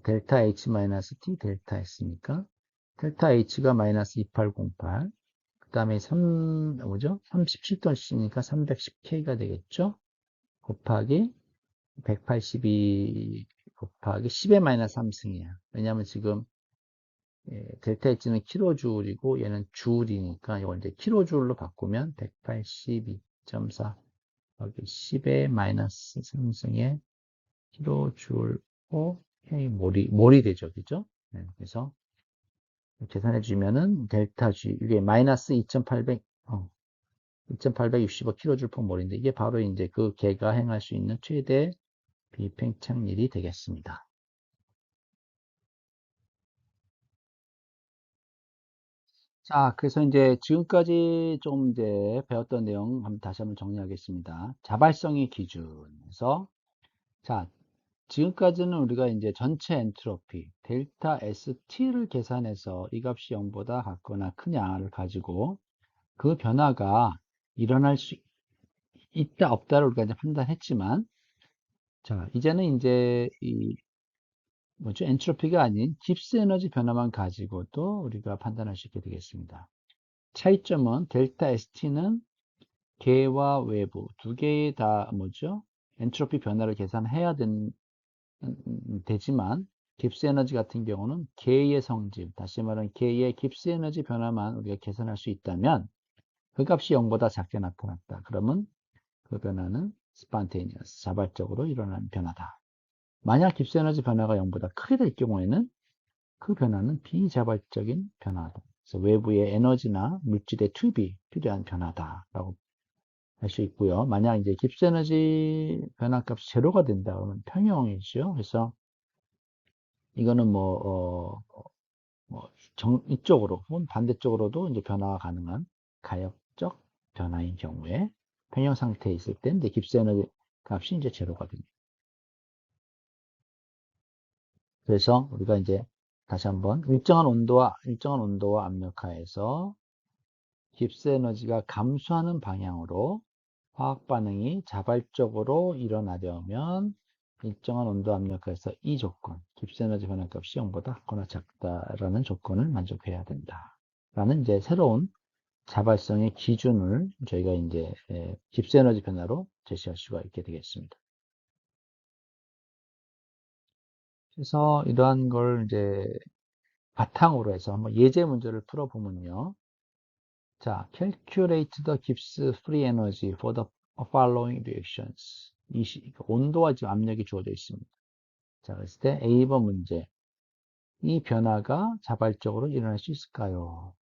델타 H 마이너스 T 델타 S니까 델타 H가 마이너스 2808 그 다음에 37도씨니까 310K가 되겠죠? 곱하기 182 곱하기 10의 마이너스 3승이야. 왜냐하면 지금 델타 H는 킬로줄이고 얘는 줄이니까 이걸 이제 킬로줄로 바꾸면 182.4 여기 10의 마이너스 3승에 킬로줄 K 몰이 되죠. 그죠? 네, 그래서 계산해 주면은 델타 G 이게 마이너스 2865 킬로줄 퍼 몰인데 이게 바로 이제 그 걔가 행할 수 있는 최대 비팽창률이 되겠습니다. 자, 그래서 이제 지금까지 좀 이제 배웠던 내용 다시 한번 정리하겠습니다. 자발성의 기준에서 자, 지금까지는 우리가 이제 전체 엔트로피 델타 ST를 계산해서 이 값이 0보다 같거나 크냐를 가지고 그 변화가 일어날 수 있다 없다를 우리가 이제 판단했지만 자 이제는 이제 이 뭐죠 엔트로피가 아닌 깁스 에너지 변화만 가지고도 우리가 판단할 수 있게 되겠습니다. 차이점은 델타 ST는 개와 외부 두 개의 다 뭐죠 엔트로피 변화를 계산해야 되지만 깁스 에너지 같은 경우는 개의 성질, 다시 말하면 개의 깁스 에너지 변화만 우리가 계산할 수 있다면 그 값이 0보다 작게 나타났다. 그러면 그 변화는 spontaneous, 자발적으로 일어나는 변화다. 만약 깁스 에너지 변화가 0보다 크게 될 경우에는 그 변화는 비자발적인 변화다. 그래서 외부의 에너지나 물질의 투입이 필요한 변화다라고 할 수 있고요. 만약 이제 깁스 에너지 변화 값이 제로가 된다 그러면 평형이죠. 그래서 이거는 뭐 뭐 이쪽으로 혹은 반대쪽으로도 이제 변화가 가능한 가역적 변화인 경우에 평형 상태에 있을 때 이제 깁스 에너지 값이 이제 제로가 됩니다. 그래서 우리가 이제 다시 한번 일정한 온도와 압력하에서 깁스 에너지가 감소하는 방향으로 화학 반응이 자발적으로 일어나려면 일정한 온도 압력하에서 이 조건, 깁스 에너지 변화값이 0보다 작거나 작다라는 조건을 만족해야 된다. 라는 이제 새로운 자발성의 기준을 저희가 이제 깁스 에너지 변화로 제시할 수가 있게 되겠습니다. 그래서 이러한 걸 이제 바탕으로 해서 한번 예제 문제를 풀어보면요. 자, calculate the Gibbs free energy for the following reactions. 온도와 지금 압력이 주어져 있습니다. 자, 그랬을 때 A번 문제. 이 변화가 자발적으로 일어날 수 있을까요?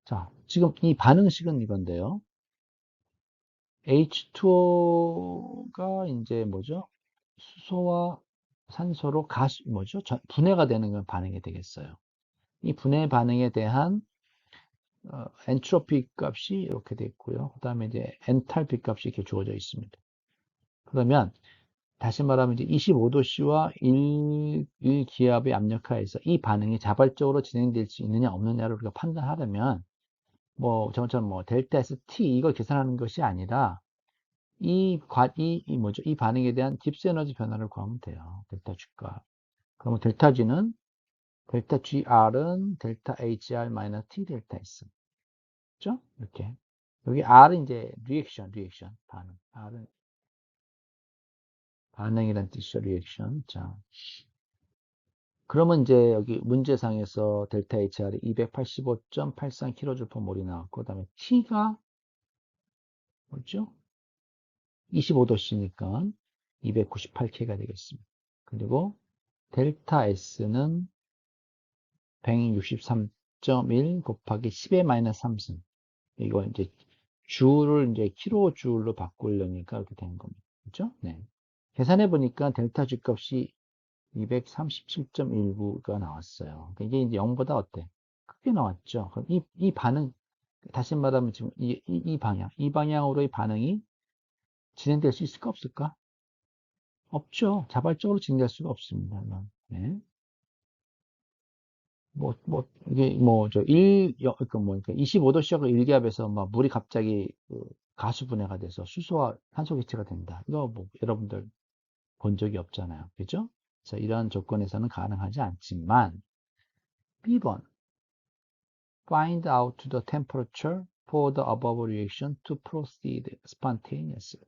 자, 지금 이 반응식은 이건데요. H2O가 이제 뭐죠? 수소와 산소로 분해가 되는 건 반응이 되겠어요. 이 분해 반응에 대한 엔트로피 값이 이렇게 돼 있고요. 그 다음에 이제 엔탈피 값이 이렇게 주어져 있습니다. 그러면 다시 말하면 이제 25도씨와 1기압의 압력하에서 이 반응이 자발적으로 진행될 수 있느냐 없느냐를 우리가 판단하려면 저처럼 델타 S T 이걸 계산하는 것이 아니라 이 반응에 대한 깁스 에너지 변화를 구하면 돼요. 델타 G가. 그러면 델타 GR은 델타 HR 마이너스 T 델타 S. 그죠? 이렇게. 여기 R은 이제 리액션, 반응. R은 반응이란 뜻이죠, 리액션. 자, 그러면 이제 여기 문제상에서 델타 HR이 285.83kJ/몰이 나왔고, 그 다음에 T가 뭐죠? 25도씨니까 298K가 되겠습니다. 그리고 델타 S는 163.1 곱하기 10의 마이너스 3승. 이거 이제 주를 이제 킬로줄로 바꾸려니까 이렇게 된 겁니다. 그렇죠? 네. 계산해 보니까 델타 G 값이 237.19가 나왔어요. 그러니까 이게 이제 0보다 어때? 크게 나왔죠. 그럼 이 반응, 다시 말하면 지금 이 방향으로의 반응이 진행될 수 있을까 없을까? 없죠. 자발적으로 진행될 수가 없습니다. 네. 이게 그러니까 25도 시작을 1기압에서 막 물이 갑자기 가수 분해가 돼서 수소와 산소 기체가 된다. 이거 여러분들 본 적이 없잖아요. 그죠? 그래서 이러한 조건에서는 가능하지 않지만, B번, find out the temperature for the above reaction to proceed spontaneously.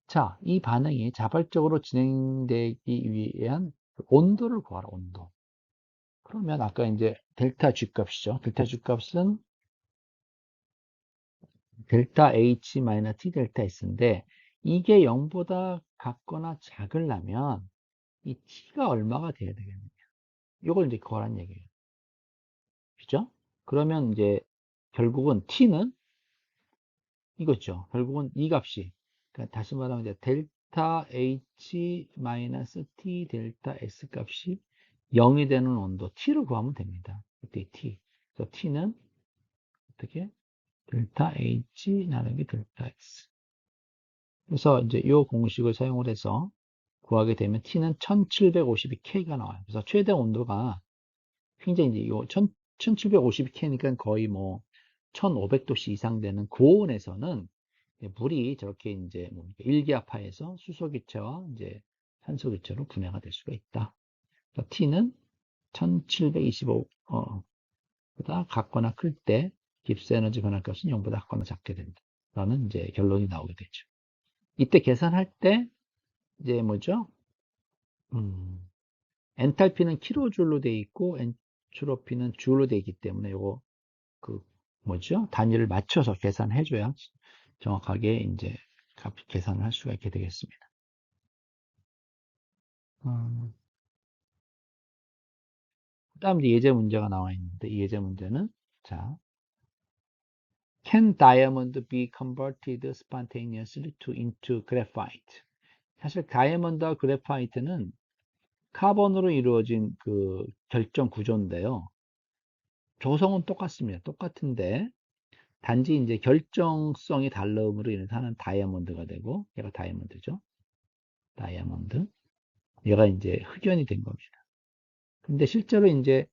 자, 이 반응이 자발적으로 진행되기 위한 온도를 구하라, 온도. 그러면 아까 이제 델타 G 값이죠. 델타 G 값은 델타 H 마이너스 T 델타 S인데, 이게 0보다 같거나 작으려면 이 T가 얼마가 돼야 되겠느냐. 이걸 이제 구하라는 얘기예요. 그죠? 그러면 이제 결국은 T는 이거죠. 결국은 이 값이, 그러니까 다시 말하면 이제 델타 H 마이너스 T 델타 S 값이 0이 되는 온도 T를 구하면 됩니다. 이때 T. 그래서 T는 어떻게? 델타 H 나누기 델타 S. 그래서 이제 이 공식을 사용을 해서 구하게 되면 T는 1752K가 나와요. 그래서 최대 온도가 굉장히 이제 요 1752K니까 거의 1500도씨 이상 되는 고온에서는 물이 저렇게 이제 1기압하에서 수소기체와 이제 산소기체로 분해가 될 수가 있다. 그래서 T는 1725, 보다 같거나 클 때 깁스 에너지 변화값은 0보다 같거나 작게 된다. 라는 이제 결론이 나오게 되죠. 이때 계산할 때 이제 엔탈피는 킬로줄로 되어 있고 엔트로피는 줄로 되어 있기 때문에 요거 그 단위를 맞춰서 계산해 줘야 정확하게 이제 계산을 할 수가 있게 되겠습니다. 그다음 이제 예제 문제가 나와 있는데 이 예제 문제는 자, can diamond be converted spontaneously into graphite? 사실 다이아몬드와 그래파이트는 카본으로 이루어진 그 결정 구조인데요. 조성은 똑같습니다. 똑같은데 단지 이제 결정성이 다름으로 인해서 하나는 다이아몬드가 되고 얘가 다이아몬드죠. 다이아몬드. 얘가 이제 흑연이 된 겁니다. 근데 실제로 이제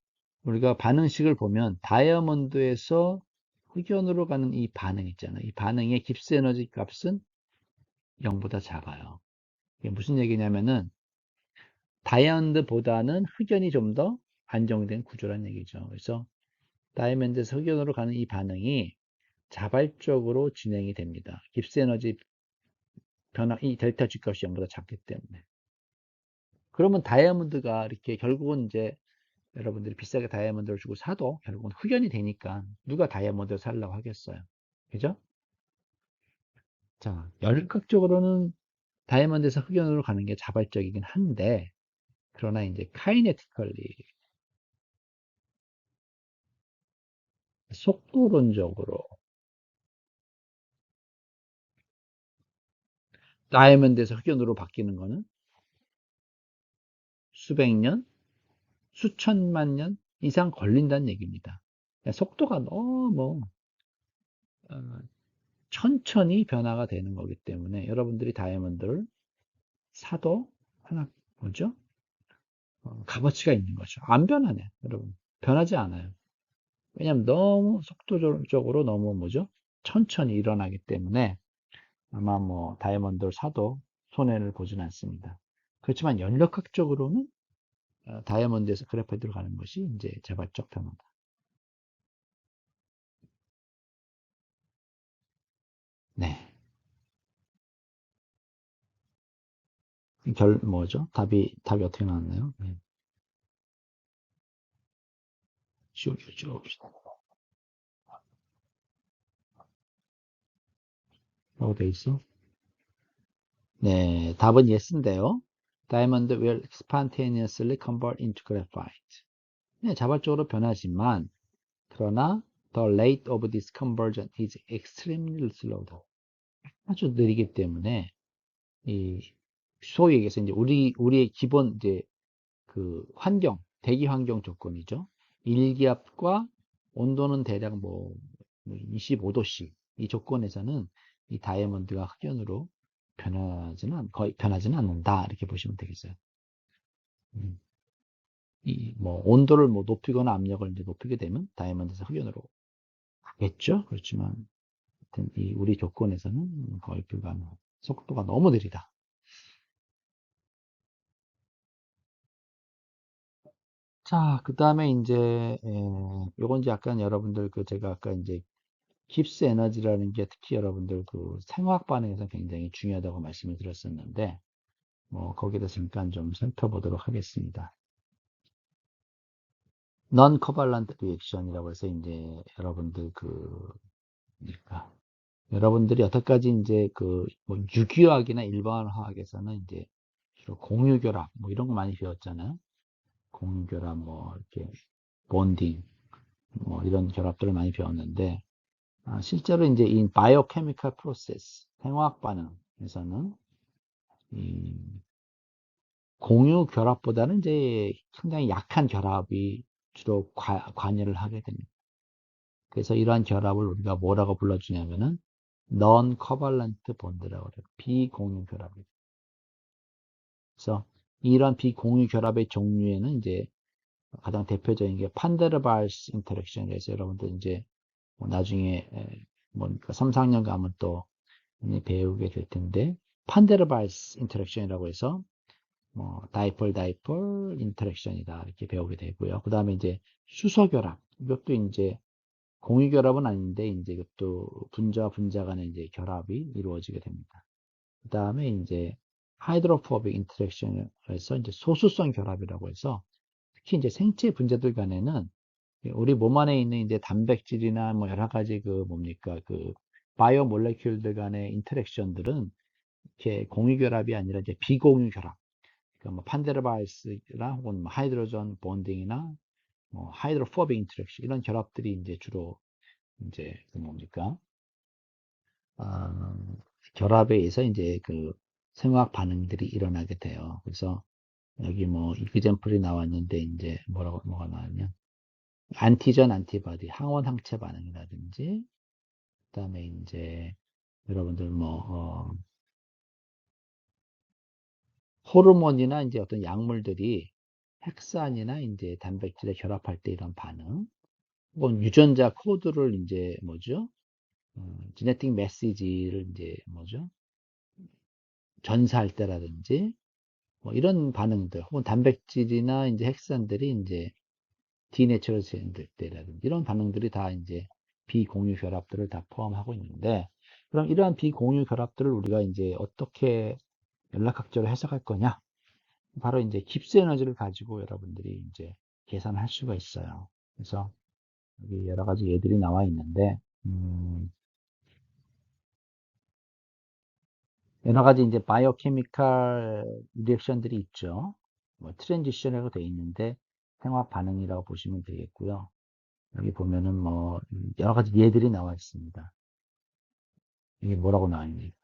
우리가 반응식을 보면 다이아몬드에서 흑연으로 가는 이 반응 있잖아요. 이 반응의 깁스 에너지 값은 0보다 작아요. 이게 무슨 얘기냐면은 다이아몬드보다는 흑연이 좀 더 안정된 구조란 얘기죠. 그래서 다이아몬드에서 흑연으로 가는 이 반응이 자발적으로 진행이 됩니다. 깁스 에너지 변화, 이 델타 G 값이 0보다 작기 때문에. 그러면 다이아몬드가 이렇게 결국은 이제 여러분들이 비싸게 다이아몬드를 주고 사도 결국은 흑연이 되니까 누가 다이아몬드를 살려고 하겠어요. 그죠? 자, 열극적으로는 다이아몬드에서 흑연으로 가는 게 자발적이긴 한데, 그러나 이제 카이네티컬리, 속도론적으로 다이아몬드에서 흑연으로 바뀌는 거는 수백 년, 수천만 년 이상 걸린다는 얘기입니다. 속도가 너무 어, 천천히 변화가 되는 거기 때문에 여러분들이 다이아몬드를 사도 하나 뭐죠? 값어치가 있는 거죠. 안 변하네, 여러분. 변하지 않아요. 왜냐하면 너무 속도적으로 너무 뭐죠? 천천히 일어나기 때문에 아마 뭐 다이아몬드를 사도 손해를 보진 않습니다. 그렇지만 연력학적으로는 다이아몬드에서 그래파이트로 가는 것이 이제 자발적 변화다. 네. 뭐죠? 답이 어떻게 나왔나요? 네. 쭉 라고 돼 있어? 네, 답은 yes인데요. Diamond will spontaneously convert into graphite. 네, 자발적으로 변하지만 그러나 the rate of this conversion is extremely slow. 아주 느리기 때문에 이 소위 얘기해서 이제 우리의 기본 이제 그 환경, 대기 환경 조건이죠. 일기압과 온도는 대략 뭐 25도씨 이 조건에서는 이 다이아몬드가 흑연으로 거의 변하지는 않는다 이렇게 보시면 되겠어요. 음. 이뭐 온도를 뭐 높이거나 압력을 이제 높이게 되면 다이아몬드에서 흑연으로 가겠죠. 그렇지만 하여튼 이 우리 조건에서는 거의 불가능. 속도가 너무 느리다. 자, 그 다음에 이제 요건 이제 약간 여러분들 그 제가 아까 이제 깁스 에너지라는 게 특히 여러분들 그 생화학 반응에서 굉장히 중요하다고 말씀을 드렸었는데 뭐 거기에 대해서 잠깐 좀 살펴보도록 하겠습니다. non covalent reaction이라고 해서 이제 여러분들 그 그러니까 여러분들이 여태까지 이제 그뭐 유기화학이나 일반 화학에서는 이제 주로 공유결합 뭐 이런 거 많이 배웠잖아요. 공유결합 뭐 이렇게 본딩 뭐 이런 결합들을 많이 배웠는데 실제로 이제 이 바이오케미컬 프로세스 생화학 반응에서는 이 공유 결합보다는 이제 상당히 약한 결합이 주로 관여를 하게 됩니다. 그래서 이러한 결합을 우리가 뭐라고 불러주냐면은 non-covalent bond라고 그래요. 비공유 결합이에요. 그래서 이러한 비공유 결합의 종류에는 이제 가장 대표적인 게 판데르발스 인터랙션이라서 여러분들 이제 뭐 나중에 뭐 3, 4학년 가면 또 배우게 될 텐데 판데르발스 인터랙션이라고 해서 뭐 다이폴 인터랙션이다 이렇게 배우게 되고요. 그 다음에 이제 수소결합 이것도 이제 공유결합은 아닌데 이제 이것도 분자와 분자 간의 이제 결합이 이루어지게 됩니다. 그 다음에 이제 하이드로포빅 인터랙션에서 이제 소수성 결합이라고 해서 특히 이제 생체 분자들 간에는 우리 몸 안에 있는 이제 단백질이나 뭐 여러 가지 그 뭡니까 그 바이오 몰레큘들 간의 인터랙션들은 이렇게 공유 결합이 아니라 이제 비공유 결합. 그러니까 뭐 판데르바이스나 혹은 뭐 하이드로전 본딩이나 뭐 하이드로포빅 인터랙션 이런 결합들이 이제 주로 이제 그 뭡니까 아, 결합에 의해서 이제 그 생화학 반응들이 일어나게 돼요. 그래서 여기 뭐 example이 나왔는데 이제 뭐가 나왔냐? 안티전 안티바디 항원 항체 반응이라든지 그다음에 이제 여러분들 호르몬이나 이제 어떤 약물들이 핵산이나 이제 단백질에 결합할 때 이런 반응, 혹은 유전자 코드를 이제 뭐죠? 지네틱 메시지를 이제 뭐죠? 전사할 때라든지 뭐 이런 반응들, 혹은 단백질이나 이제 핵산들이 이제 디내처럴이 될 때라든지 이런 반응들이 다 이제 비공유 결합들을 다 포함하고 있는데, 그럼 이러한 비공유 결합들을 우리가 이제 어떻게 연락학적으로 해석할 거냐? 바로 이제 깁스 에너지를 가지고 여러분들이 이제 계산할 수가 있어요. 그래서 여기 여러 가지 예들이 나와 있는데, 여러 가지 이제 바이오케미칼 리액션들이 있죠. 뭐 트랜지션이라고 되어 있는데 생화 반응이라고 보시면 되겠고요. 여기 보면은 뭐 여러 가지 예들이 나와 있습니다. 이게 뭐라고 나와 있니?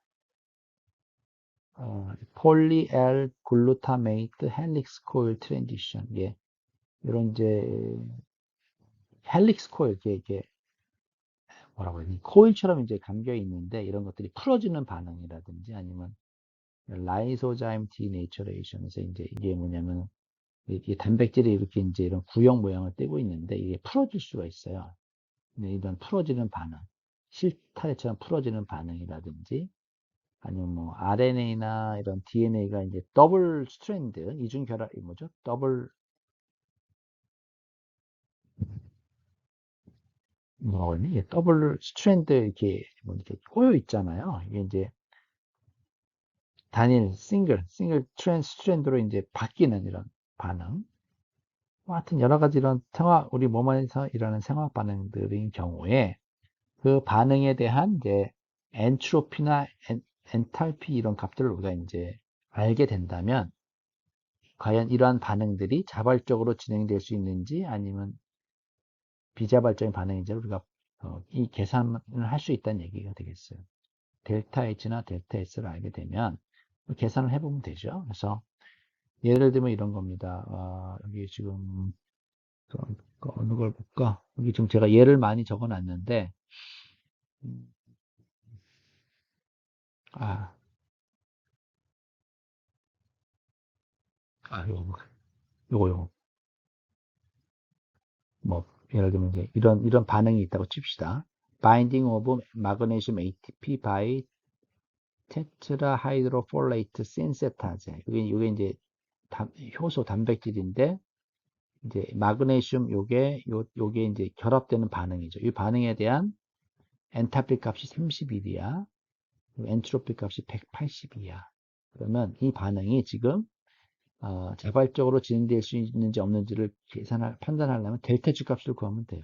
폴리엘 글루타메이트 헬릭스 코일 트랜지션. 예, 이런 이제 헬릭스 코일 이게 뭐라고 해야 되니? 코일처럼 이제 감겨 있는데 이런 것들이 풀어지는 반응이라든지 아니면 라이소자임 디네이처레이션에서 이제 이게 뭐냐면 이게 단백질이 이렇게 이제 이런 구형 모양을 띠고 있는데 이게 풀어질 수가 있어요. 근데 이런 풀어지는 반응, 실타래처럼 풀어지는 반응이라든지 아니면 뭐 RNA나 이런 DNA가 이제 더블 스트랜드 이중 결합 뭐죠? 더블 뭐라고 했니? 이게 더블 스트랜드 이렇게 뭐 이렇게 꼬여 있잖아요. 이게 이제 단일 싱글 스트랜드로 이제 바뀌는 이런 반응. 뭐 하여튼 여러 가지 이런 우리 몸에서 일어나는 생화 반응들인 경우에 그 반응에 대한 이제 엔트로피나 엔탈피 이런 값들을 우리가 이제 알게 된다면 과연 이러한 반응들이 자발적으로 진행될 수 있는지 아니면 비자발적인 반응인지를 우리가 이 계산을 할 수 있다는 얘기가 되겠어요. 델타 H나 델타 S를 알게 되면 계산을 해보면 되죠. 그래서 예를 들면 이런 겁니다. 여기 지금 어느 걸 볼까? 여기 지금 제가 예를 많이 적어놨는데 음, 아, 요거 뭐 예를 들면 이제 이런 반응이 있다고 칩시다. Binding of magnesium ATP by tetrahydrofolate synthetaze. 이게 이제 효소 단백질인데 이제 마그네슘 요게 이제 결합되는 반응이죠. 이 반응에 대한 엔탈피 값이 31이야. 엔트로피 값이 180이야. 그러면 이 반응이 지금 자발적으로 진행될 수 있는지 없는지를 판단하려면 델타 G 값을 구하면 돼요.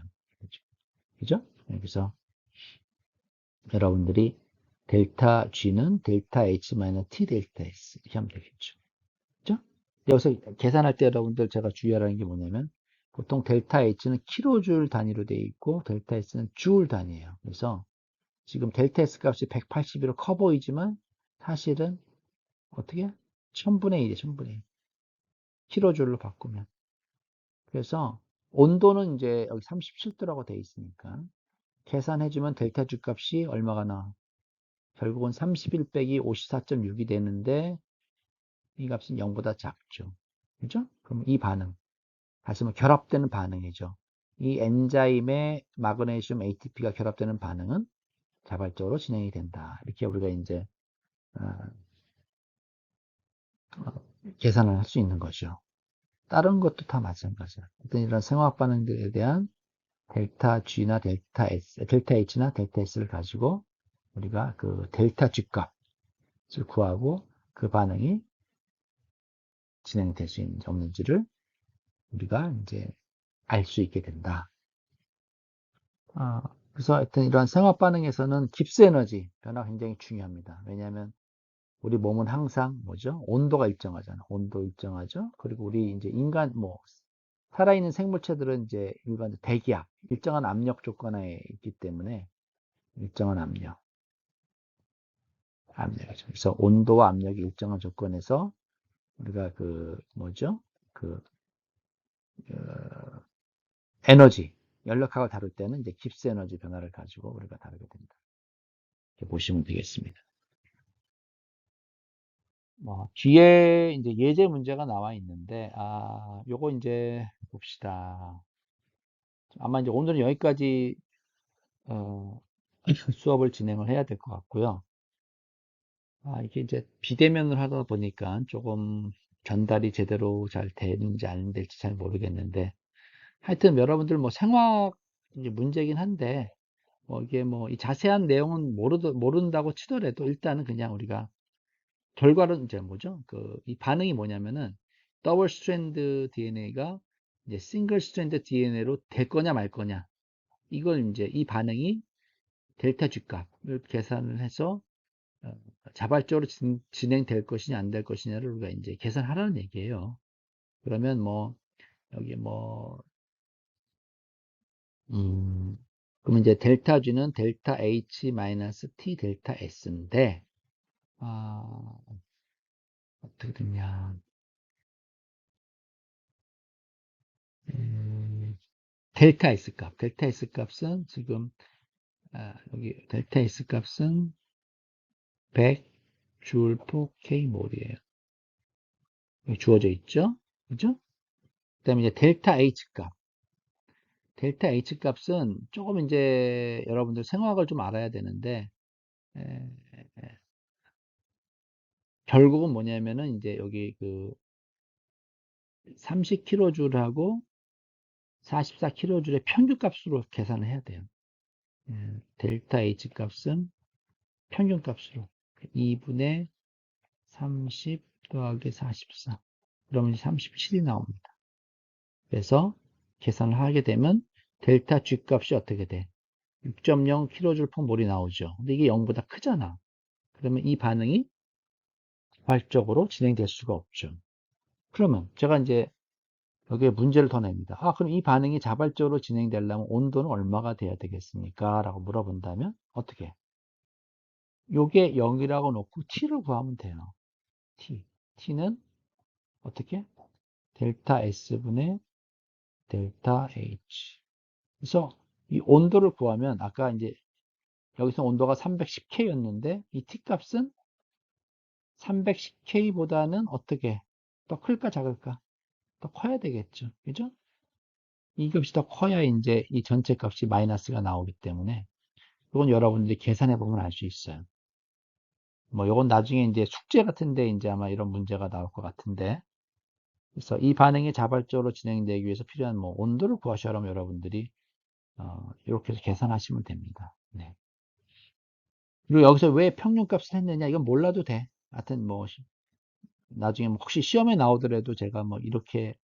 그죠? 여기서 여러분들이 델타 G는 델타 H 마이너스 T 델타 S 이렇게 하면 되겠죠. 그죠? 여기서 계산할 때 여러분들 제가 주의하라는 게 뭐냐면 보통 델타 H는 킬로줄 단위로 되어 있고 델타 S는 줄 단위예요. 그래서 지금 델타 S 값이 180으로 커 보이지만 사실은 어떻게? 1000분의 1이에요. 1000분의 1. 킬로줄로 바꾸면. 그래서 온도는 이제 여기 37도라고 되어 있으니까 계산해주면 델타 G 값이 얼마가 나와? 결국은 31 빼기 54.6이 되는데 이 값은 0보다 작죠. 그죠? 그럼 이 반응, 다시 말해 결합되는 반응이죠. 이 엔자임의 마그네슘 ATP가 결합되는 반응은 자발적으로 진행이 된다. 이렇게 우리가 이제 어, 계산을 할 수 있는 거죠. 다른 것도 다 마찬가지야. 어떤 이런 생화학 반응들에 대한 델타 G나 델타 S, 델타 H나 델타 S를 가지고 우리가 그 델타 G 값을 구하고 그 반응이 진행될 수 있는지 없는지를 우리가 이제 알 수 있게 된다. 그래서 하여튼 이러한 생화 반응에서는 깁스 에너지 변화가 굉장히 중요합니다. 왜냐하면 우리 몸은 항상 뭐죠? 온도가 일정하잖아. 온도 일정하죠. 그리고 우리 이제 인간 뭐 살아있는 생물체들은 이제 일반 대기압, 일정한 압력 조건에 있기 때문에 일정한 압력이죠. 그래서 온도와 압력이 일정한 조건에서 우리가 그 뭐죠? 그 어, 에너지 연력학을 다룰 때는 이제 깁스 에너지 변화를 가지고 우리가 다루게 된다. 이렇게 보시면 되겠습니다. 뭐 뒤에 이제 예제 문제가 나와 있는데 요거 이제 봅시다. 아마 이제 오늘은 여기까지 어, 수업을 진행을 해야 될 것 같고요. 이게 이제 비대면을 하다 보니까 조금 전달이 제대로 잘 되는지 안 될지 잘 모르겠는데, 하여튼 여러분들 뭐 생화 이제 문제긴 한데, 뭐 이게 뭐 이 자세한 내용은 모른다고 치더라도 일단은 그냥 우리가 결과는 이제 뭐죠? 이 반응이 뭐냐면은 더블 스트랜드 DNA가 이제 싱글 스트랜드 DNA로 될 거냐 말 거냐. 이걸 이제 이 반응이 델타 G 값을 계산을 해서 어, 자발적으로 진행될 것이냐 안 될 것이냐를 우리가 이제 계산하라는 얘기예요. 그러면 뭐 여기 뭐 그러면 이제 델타 G는 델타 H 마이너스 T 델타 S인데 아, 어떻게 되냐? 음, 델타 S 값은 지금 여기 델타 S 값은 100 줄 포 K 몰이에요. 여기 주어져 있죠? 그죠? 그다음에 이제 델타 H 값은 조금 이제 여러분들 생화학을 좀 알아야 되는데 에, 에, 결국은 뭐냐면은 이제 여기 그 30kJ하고 44kJ의 평균값으로 계산을 해야 돼요. 델타 H 값은 평균값으로 2분의 30 더하기 44 그러면 37이 나옵니다. 그래서 계산을 하게 되면 델타 G 값이 어떻게 돼? 6.0kJ/몰이 나오죠. 근데 이게 0보다 크잖아. 그러면 이 반응이 자발적으로 진행될 수가 없죠. 그러면 제가 이제 여기에 문제를 더 냅니다. 그럼 이 반응이 자발적으로 진행되려면 온도는 얼마가 돼야 되겠습니까? 라고 물어본다면 어떻게? 요게 0이라고 놓고 t를 구하면 돼요. t. t는 어떻게? 델타 S분의 델타 H. 그래서 이 온도를 구하면 아까 이제 여기서 온도가 310K였는데 이 t 값은 310K보다는 어떻게? 더 클까 작을까? 더 커야 되겠죠. 그죠? 이 값이 더 커야 이제 이 전체 값이 마이너스가 나오기 때문에 이건 여러분들이 계산해 보면 알 수 있어요. 뭐 이건 나중에 이제 숙제 같은데 이제 아마 이런 문제가 나올 것 같은데 그래서 이 반응이 자발적으로 진행되기 위해서 필요한 뭐 온도를 구하시라면 여러분들이 이렇게 해서 계산하시면 됩니다. 네. 그리고 여기서 왜 평균값을 했느냐 이건 몰라도 돼. 하여튼 뭐 나중에 뭐 혹시 시험에 나오더라도 제가 뭐 이렇게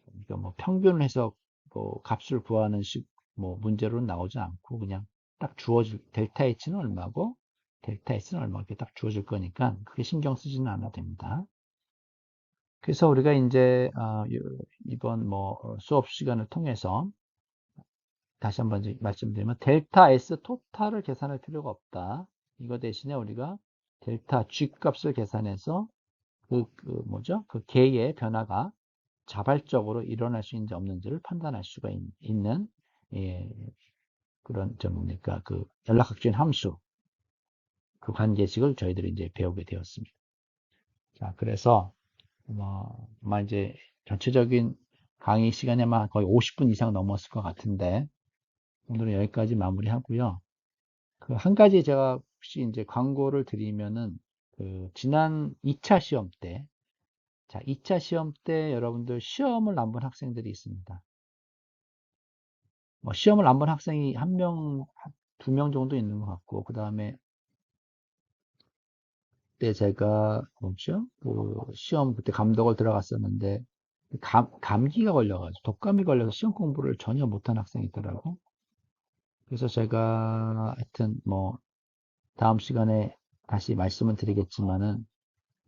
그러니까 뭐 평균을 해서 뭐 값을 구하는 식 뭐 문제로는 나오지 않고 그냥 딱 주어질 델타 H는 얼마고 델타 S는 얼마 이렇게 딱 주어질 거니까 그게 신경 쓰지는 않아도 됩니다. 그래서 우리가 이제 이번 뭐 수업 시간을 통해서 다시 한번 말씀드리면 델타 S 토탈을 계산할 필요가 없다. 이거 대신에 우리가 델타 G 값을 계산해서 뭐죠? 그 개의 변화가 자발적으로 일어날 수 있는지 없는지를 판단할 수가 있는 예, 그런 뭡니까 그 연락학적인 함수 그 관계식을 저희들이 이제 배우게 되었습니다. 자, 그래서 아마 이제 전체적인 강의 시간이 아마 거의 50분 이상 넘었을 것 같은데 오늘은 여기까지 마무리하고요. 그 한 가지 제가 혹시 이제 광고를 드리면은 그 지난 2차 시험 때, 자, 2차 시험 때 여러분들 시험을 안 본 학생들이 있습니다. 뭐 시험을 안 본 학생이 한 명, 두 명 정도 있는 것 같고, 그 다음에 그때 제가 뭐죠? 그 시험 그때 감독을 들어갔었는데 감기가 걸려가지고 독감이 걸려서 시험 공부를 전혀 못한 학생이 있더라고. 그래서 제가 하여튼 뭐 다음 시간에 다시 말씀을 드리겠지만은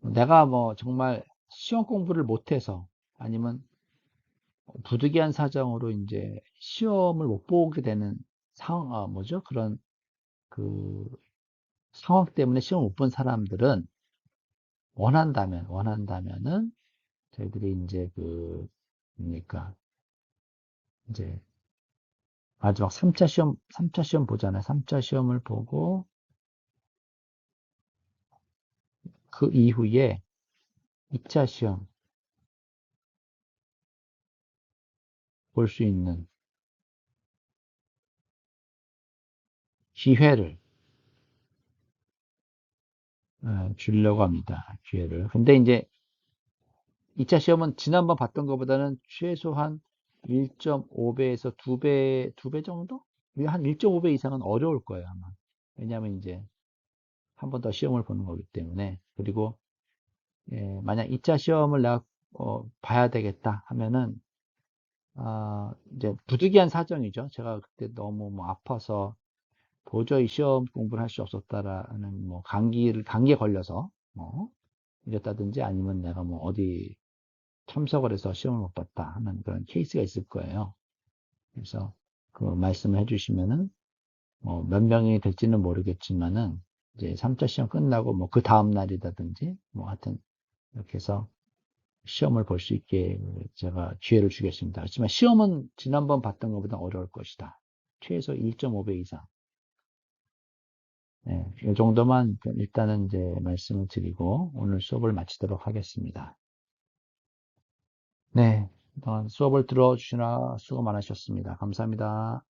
내가 뭐 정말 시험 공부를 못해서 아니면 부득이한 사정으로 이제 시험을 못 보게 되는 뭐죠? 그런 그 상황 때문에 시험 못 본 사람들은 원한다면은 저희들이 이제 뭡니까, 이제 마지막 3차 시험 보잖아요. 3차 시험을 보고 그 이후에 2차 시험 볼 수 있는 기회를 주려고 합니다. 기회를. 근데 이제 2차 시험은 지난번 봤던 것보다는 최소한 1.5배에서 2배 정도? 한 1.5배 이상은 어려울 거예요, 아마. 왜냐하면 이제 한 번 더 시험을 보는 거기 때문에. 그리고 만약 2차 시험을 내가 봐야 되겠다 하면은 이제 부득이한 사정이죠. 제가 그때 너무 뭐 아파서 도저히 시험 공부를 할 수 없었다라는 뭐 감기에 걸려서 뭐 이랬다든지 아니면 내가 뭐 어디 참석을 해서 시험을 못 봤다 하는 그런 케이스가 있을 거예요. 그래서 그 말씀을 해주시면은 뭐 몇 명이 될지는 모르겠지만은 이제 3차 시험 끝나고 뭐 그 다음 날이라든지 뭐 하여튼 이렇게 해서 시험을 볼 수 있게 제가 기회를 주겠습니다. 하지만 시험은 지난번 봤던 것보다 어려울 것이다. 최소 1.5배 이상. 네, 이 정도만 일단은 이제 말씀을 드리고 오늘 수업을 마치도록 하겠습니다. 네, 수업을 들어주시나 수고 많으셨습니다. 감사합니다.